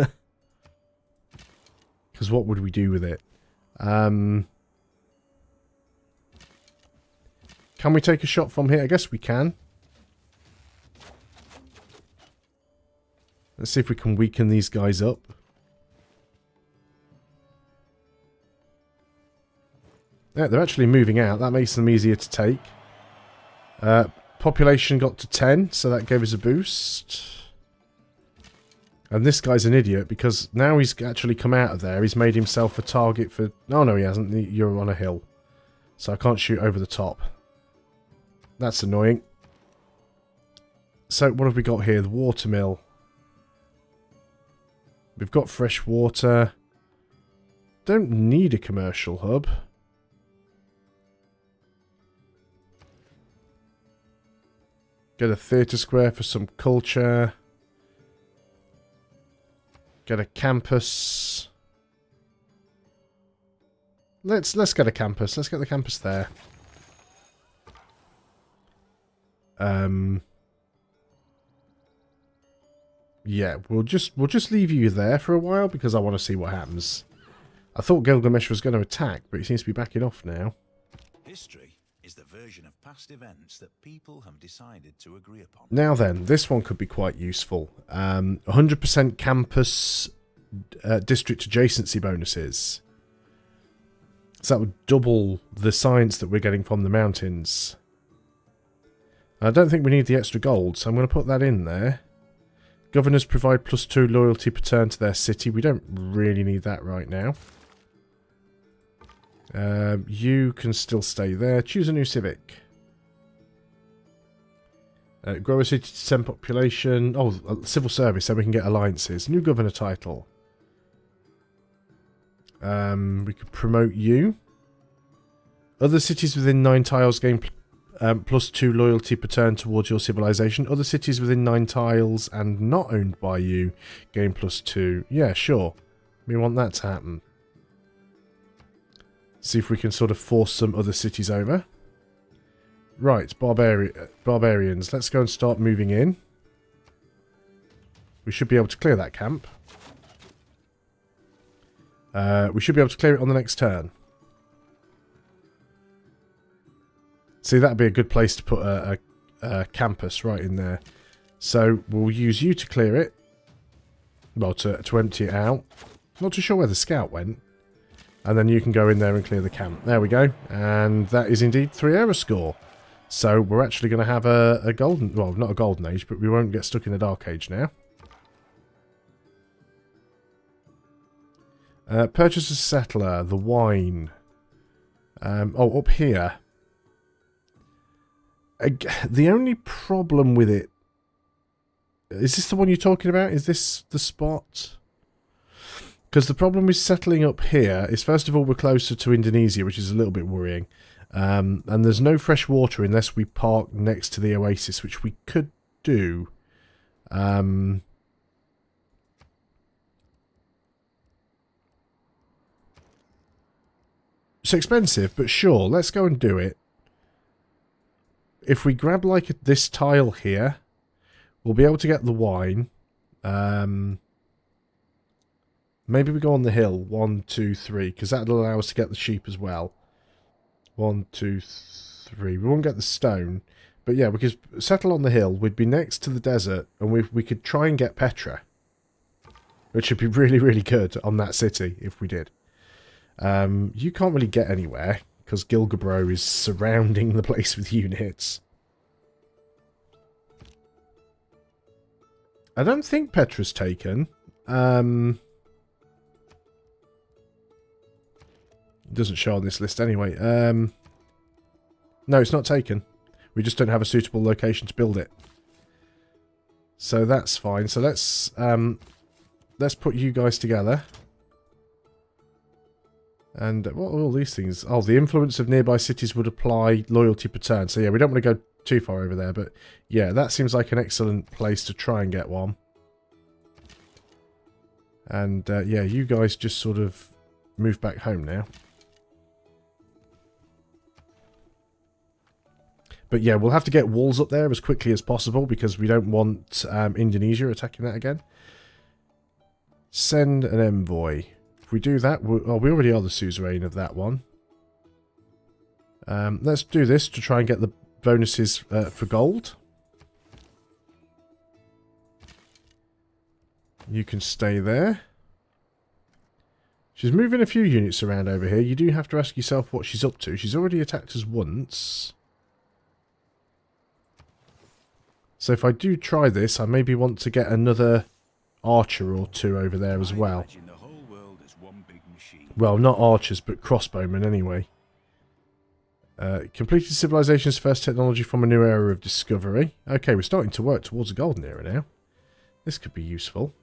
Because what would we do with it? Can we take a shot from here? I guess we can. Let's see if we can weaken these guys up. Yeah, they're actually moving out. That makes them easier to take. Population got to 10, so that gave us a boost. And this guy's an idiot, because now he's actually come out of there. He's made himself a target for... Oh, no, he hasn't. You're on a hill. So I can't shoot over the top. That's annoying. So, what have we got here? The watermill. We've got fresh water. Don't need a commercial hub. Get a theatre square for some culture. Get a campus. Let's get a campus. Let's get the campus there. Yeah, we'll just leave you there for a while because I want to see what happens. I thought Gilgamesh was going to attack, but he seems to be backing off now.
History is the version of past events that people have decided to agree upon.
Now then, this one could be quite useful. 100% campus district adjacency bonuses. So that would double the science that we're getting from the mountains. I don't think we need the extra gold, so I'm going to put that in there. Governors provide +2 loyalty per turn to their city. We don't really need that right now. You can still stay there. Choose a new civic. Grow a city to 10 population. Oh, civil service, so we can get alliances. New governor title. We could promote you. Other cities within 9 tiles gain +2 loyalty per turn towards your civilization. Other cities within 9 tiles and not owned by you gain +2. Yeah, sure. We want that to happen. See if we can sort of force some other cities over. Right, barbarians. Let's go and start moving in. We should be able to clear that camp. We should be able to clear it on the next turn. See, that'd be a good place to put a campus right in there. So we'll use you to clear it. Well, to empty it out. Not too sure where the scout went. And then you can go in there and clear the camp. There we go. And that is indeed 3 error score. So we're actually going to have a golden... Well, not a golden age, but we won't get stuck in the dark age now. Purchase a settler. The wine. Oh, up here. The only problem with it... Is this the one you're talking about? Is this the spot? Because the problem with settling up here is, first of all, we're closer to Indonesia, which is a little bit worrying. And there's no fresh water unless we park next to the oasis, which we could do. It's expensive, but sure, let's go and do it. If we grab, like, this tile here, we'll be able to get the wine. Maybe we go on the hill. 1, 2, 3, because that'll allow us to get the sheep as well. 1, 2, 3. We won't get the stone. But yeah, we could settle on the hill. We'd be next to the desert, and we could try and get Petra. Which would be really, really good on that city, if we did. You can't really get anywhere, because Gilgamesh is surrounding the place with units. I don't think Petra's taken. It doesn't show on this list anyway. No, it's not taken. We just don't have a suitable location to build it. So that's fine. So let's put you guys together. And what are all these things? Oh, the influence of nearby cities would apply loyalty per turn. So yeah, we don't want to go too far over there, but yeah, that seems like an excellent place to try and get one. And yeah, you guys just sort of move back home now. But yeah, we'll have to get walls up there as quickly as possible because we don't want Indonesia attacking that again. Send an envoy. If we do that, we already are the suzerain of that one. Let's do this to try and get the bonuses for gold. You can stay there. She's moving a few units around over here. You do have to ask yourself what she's up to. She's already attacked us once. So if I do try this, I maybe want to get another archer or two over there as well. Well, not archers, but crossbowmen anyway. Completed civilization's first technology from a new era of discovery. Okay, we're starting to work towards a golden era now. This could be useful.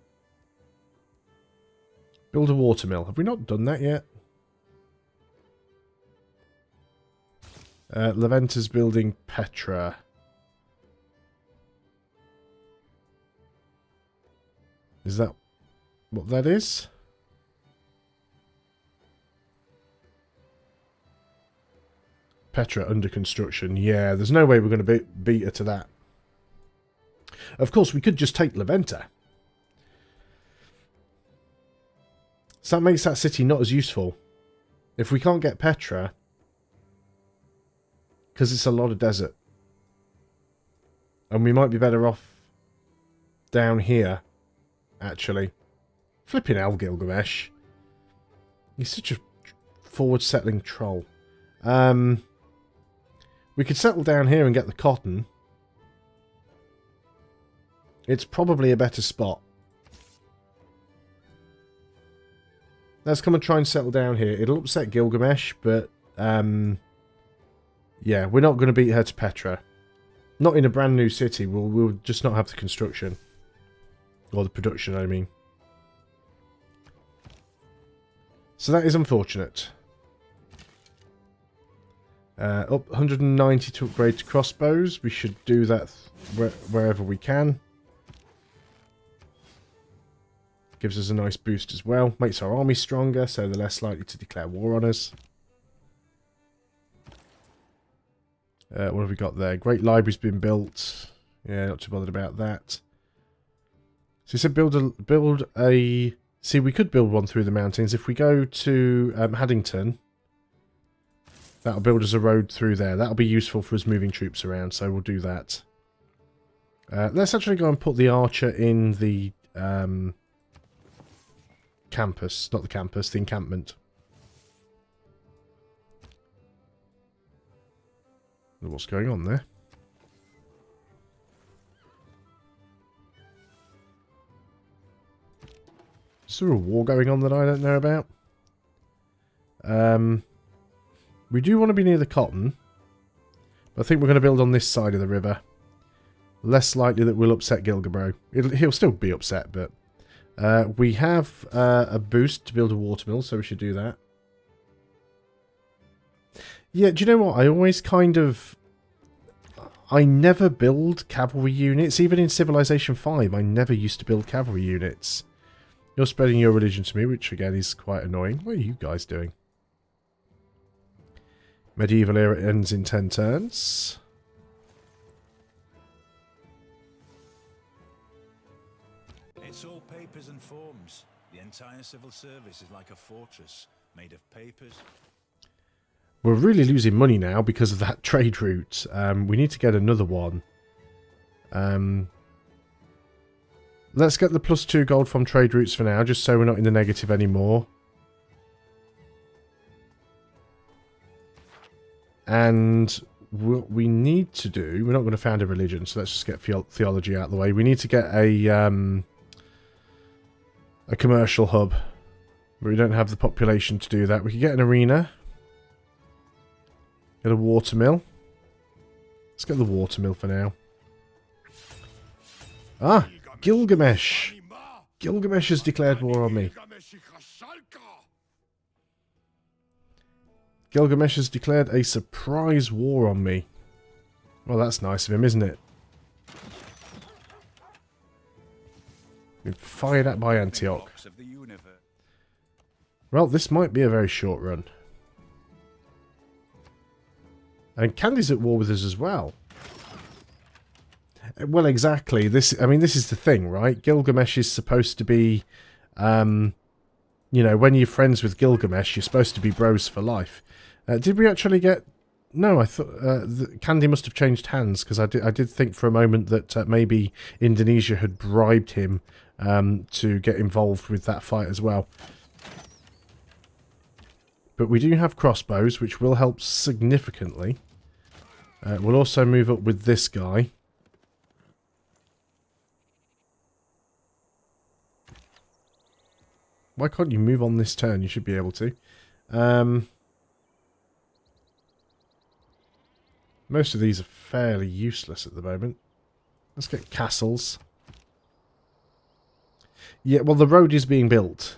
Build a watermill. Have we not done that yet? Leventa's building Petra. Is that what that is? Petra under construction. Yeah, there's no way we're going to beat her to that. Of course, we could just take Leventa. So that makes that city not as useful. If we can't get Petra, because it's a lot of desert. And we might be better off down here, actually. Flipping hell, Gilgamesh. He's such a forward-settling troll. We could settle down here and get the cotton. It's probably a better spot. Let's come and try and settle down here. It'll upset Gilgamesh, but yeah, we're not going to beat her to Petra. Not in a brand new city. We'll just not have the construction. Or the production, I mean. So that is unfortunate. Up 190 to upgrade to crossbows. We should do that wherever we can. Gives us a nice boost as well. Makes our army stronger, so they're less likely to declare war on us. What have we got there? Great library's been built. Yeah, not too bothered about that. So he said build a... See, we could build one through the mountains. If we go to Haddington, that'll build us a road through there. That'll be useful for us moving troops around, so we'll do that. Let's actually go and put the archer in the... campus, not the campus, the encampment. What's going on there? Is there a war going on that I don't know about? We do want to be near the cotton. But I think we're going to build on this side of the river. Less likely that we'll upset Gilgamesh. He'll still be upset, but... we have a boost to build a watermill, so we should do that. Yeah, do you know what? I always kind of... I never build cavalry units. Even in Civilization 5, I never used to build cavalry units. You're spreading your religion to me, which again is quite annoying. What are you guys doing? Medieval era ends in 10 turns.
It's all papers and forms. The entire civil service is like a fortress made of papers.
We're really losing money now because of that trade route. We need to get another one. Let's get the +2 gold from trade routes for now, just so we're not in the negative anymore. And what we need to do... We're not going to found a religion, so let's just get theology out of the way. We need to get a commercial hub. But we don't have the population to do that. We could get an arena. Get a watermill. Let's get the watermill for now. Ah! Gilgamesh! Gilgamesh has declared war on me. Gilgamesh has declared a surprise war on me. Well, that's nice of him, isn't it? Been fired at by Antioch. Well, this might be a very short run. And Candy's at war with us as well. Well, exactly. I mean, this is the thing, right? Gilgamesh is supposed to be, you know, when you're friends with Gilgamesh, you're supposed to be bros for life. Did we actually get... No, I thought Candy must have changed hands, because I did think for a moment that maybe Indonesia had bribed him to get involved with that fight as well. But we do have crossbows, which will help significantly. We'll also move up with this guy. Why can't you move on this turn? You should be able to. Most of these are fairly useless at the moment. Let's get castles. Yeah, well, the road is being built,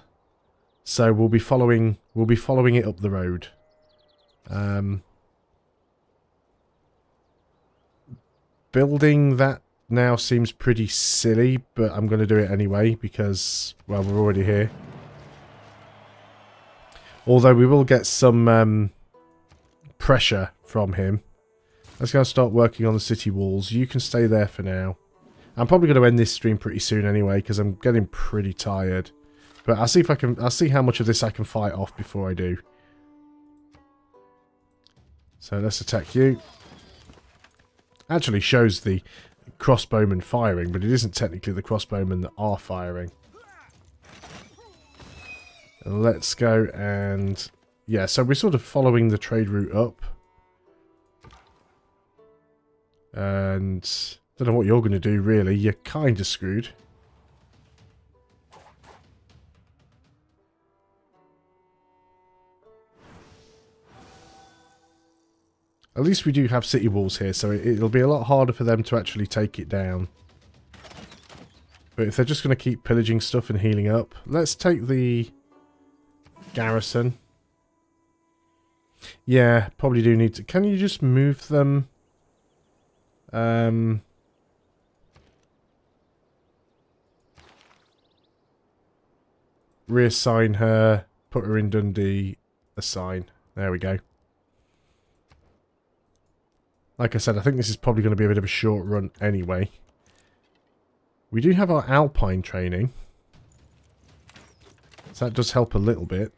so we'll be following it up the road. Building that now seems pretty silly, but I'm going to do it anyway because, well, we're already here. Although we will get some pressure from him. Let's go and start working on the city walls. You can stay there for now. I'm probably going to end this stream pretty soon anyway, because I'm getting pretty tired. But I'll see if I can. I'll see how much of this I can fight off before I do. So let's attack you. Actually shows the crossbowmen firing, but it isn't technically the crossbowmen that are firing. Let's go and... yeah, so we're sort of following the trade route up. And... don't know what you're going to do, really. You're kind of screwed. At least we do have city walls here, so it'll be a lot harder for them to actually take it down. But if they're just going to keep pillaging stuff and healing up... let's take the... garrison. Yeah, probably do need to... can you just move them? Reassign her. Put her in Dundee. Assign. There we go. Like I said, I think this is probably going to be a bit of a short run anyway. We do have our Alpine training. So that does help a little bit.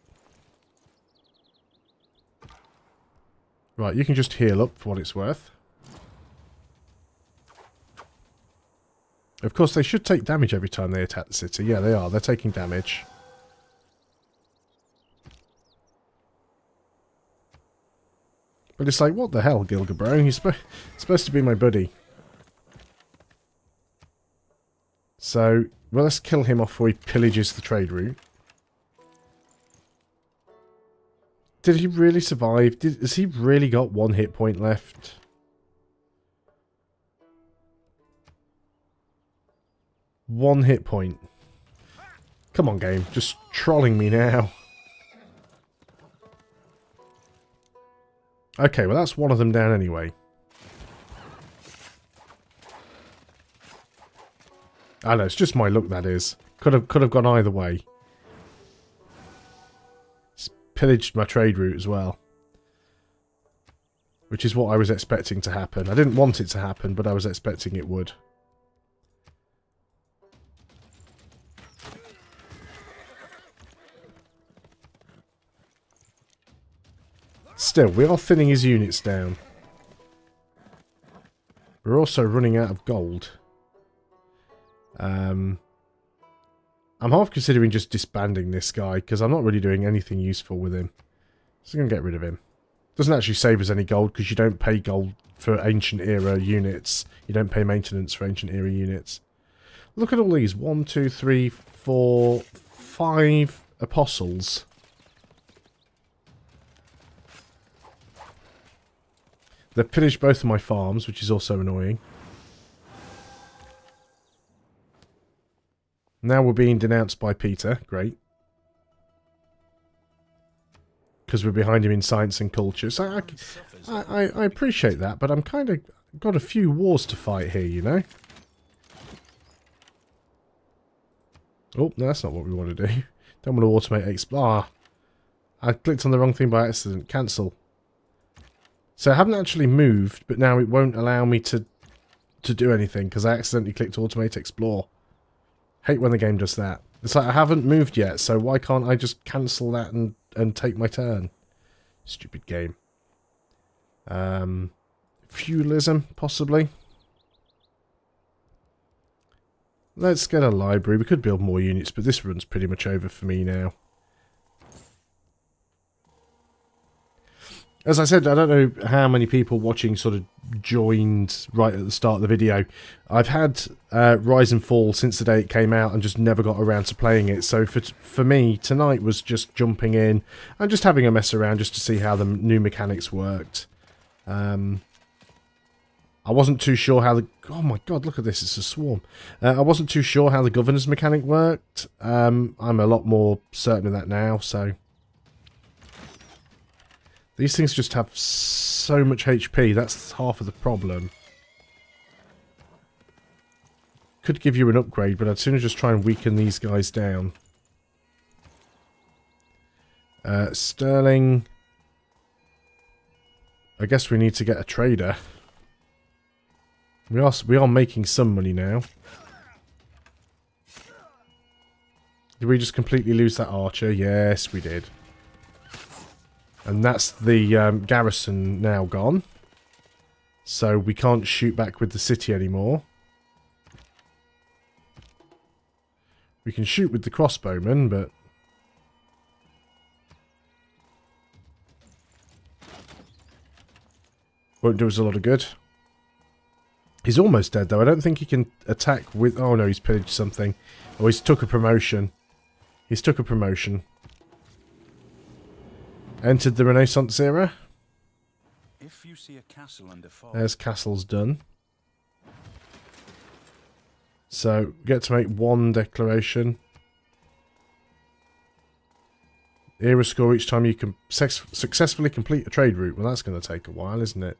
Right, you can just heal up for what it's worth. Of course, they should take damage every time they attack the city. Yeah, they are. They're taking damage. But it's like, what the hell, Gilgamesh? He's supposed to be my buddy. So, well, let's kill him off before he pillages the trade route. Did he really survive? Has he really got 1 hit point left? One hit point. Come on, game. Just trolling me now. Okay, well, that's one of them down anyway. I know, it's just my luck, that is. Could have gone either way. It's pillaged my trade route as well. Which is what I was expecting to happen. I didn't want it to happen, but I was expecting it would. Still, we are thinning his units down. We're also running out of gold. I'm half considering just disbanding this guy, because I'm not really doing anything useful with him. So I'm going to get rid of him. Doesn't actually save us any gold, because you don't pay gold for ancient era units. You don't pay maintenance for ancient era units. Look at all these. 1, 2, 3, 4, 5 apostles. They've pillaged both of my farms, which is also annoying. Now we're being denounced by Peter. Great. Because we're behind him in science and culture. So I appreciate that, but I'm kind of got a few wars to fight here, you know? Oh, no, that's not what we want to do. Don't want to automate I clicked on the wrong thing by accident. Cancel. So I haven't actually moved, but now it won't allow me to do anything because I accidentally clicked Automate Explore. Hate when the game does that. It's like I haven't moved yet, so why can't I just cancel that and take my turn? Stupid game. Feudalism, possibly. Let's get a library. We could build more units, but this run's pretty much over for me now. As I said, I don't know how many people watching sort of joined right at the start of the video. I've had Rise and Fall since the day it came out and just never got around to playing it. So for me, tonight was just jumping in and just having a mess around just to see how the new mechanics worked. I wasn't too sure how the... Oh my god, look at this, it's a swarm. I wasn't too sure how the governor's mechanic worked. I'm a lot more certain of that now, so... These things just have so much HP, that's half of the problem. Could give you an upgrade, but I'd sooner just try and weaken these guys down. Sterling... I guess we need to get a trader. We are making some money now. Did we just completely lose that archer? Yes, we did. And that's the garrison now gone. So we can't shoot back with the city anymore. We can shoot with the crossbowmen, but... won't do us a lot of good. He's almost dead, though. I don't think he can attack with... Oh, no, he's pillaged something. Oh, he's took a promotion. He's took a promotion. Entered the Renaissance era.
If you see a castle under fire...
There's castles done. So, get to make one declaration. Era score each time you can successfully complete a trade route. Well, that's going to take a while, isn't it?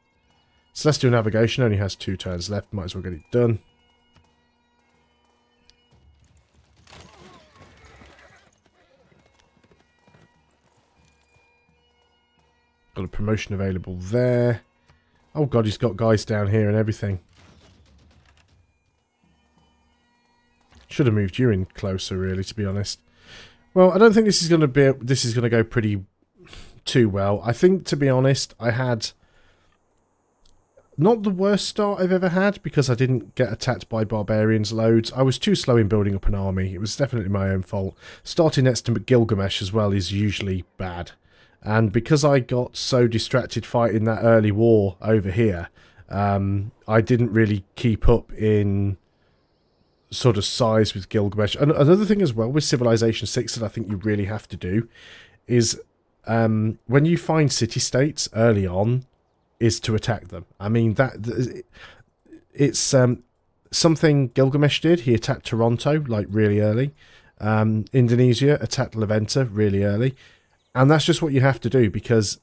Celestial Navigation only has 2 turns left. Might as well get it done. Got a promotion available there. Oh god, he's got guys down here and everything. Should have moved you in closer, really, to be honest. Well, I don't think this is going to be... This is going to go pretty too well. I think, to be honest, I had... not the worst start I've ever had, because I didn't get attacked by barbarians loads. I was too slow in building up an army. It was definitely my own fault. Starting next to Gilgamesh as well is usually bad. And because I got so distracted fighting that early war over here, I didn't really keep up in sort of size with Gilgamesh. And another thing as well with Civilization 6 that I think you really have to do is when you find city-states early on, is to attack them. I mean, it's something Gilgamesh did. He attacked Toronto, like, really early. Indonesia attacked Leventa really early. And that's just what you have to do, because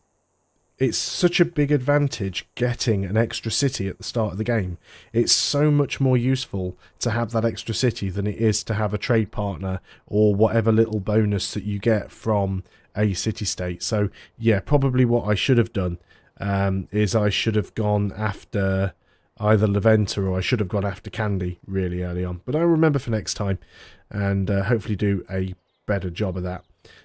it's such a big advantage getting an extra city at the start of the game. It's so much more useful to have that extra city than it is to have a trade partner or whatever little bonus that you get from a city-state. So, yeah, probably what I should have done is I should have gone after either Leventa or I should have gone after Candy really early on. But I'll remember for next time and hopefully do a better job of that.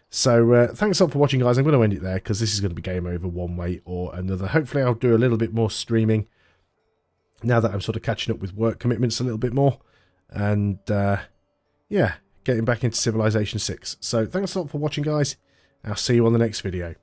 So thanks a lot for watching, guys. I'm going to end it there because this is going to be game over one way or another. Hopefully I'll do a little bit more streaming now that I'm sort of catching up with work commitments a little bit more. And yeah, getting back into Civilization 6. So thanks a lot for watching, guys. I'll see you on the next video.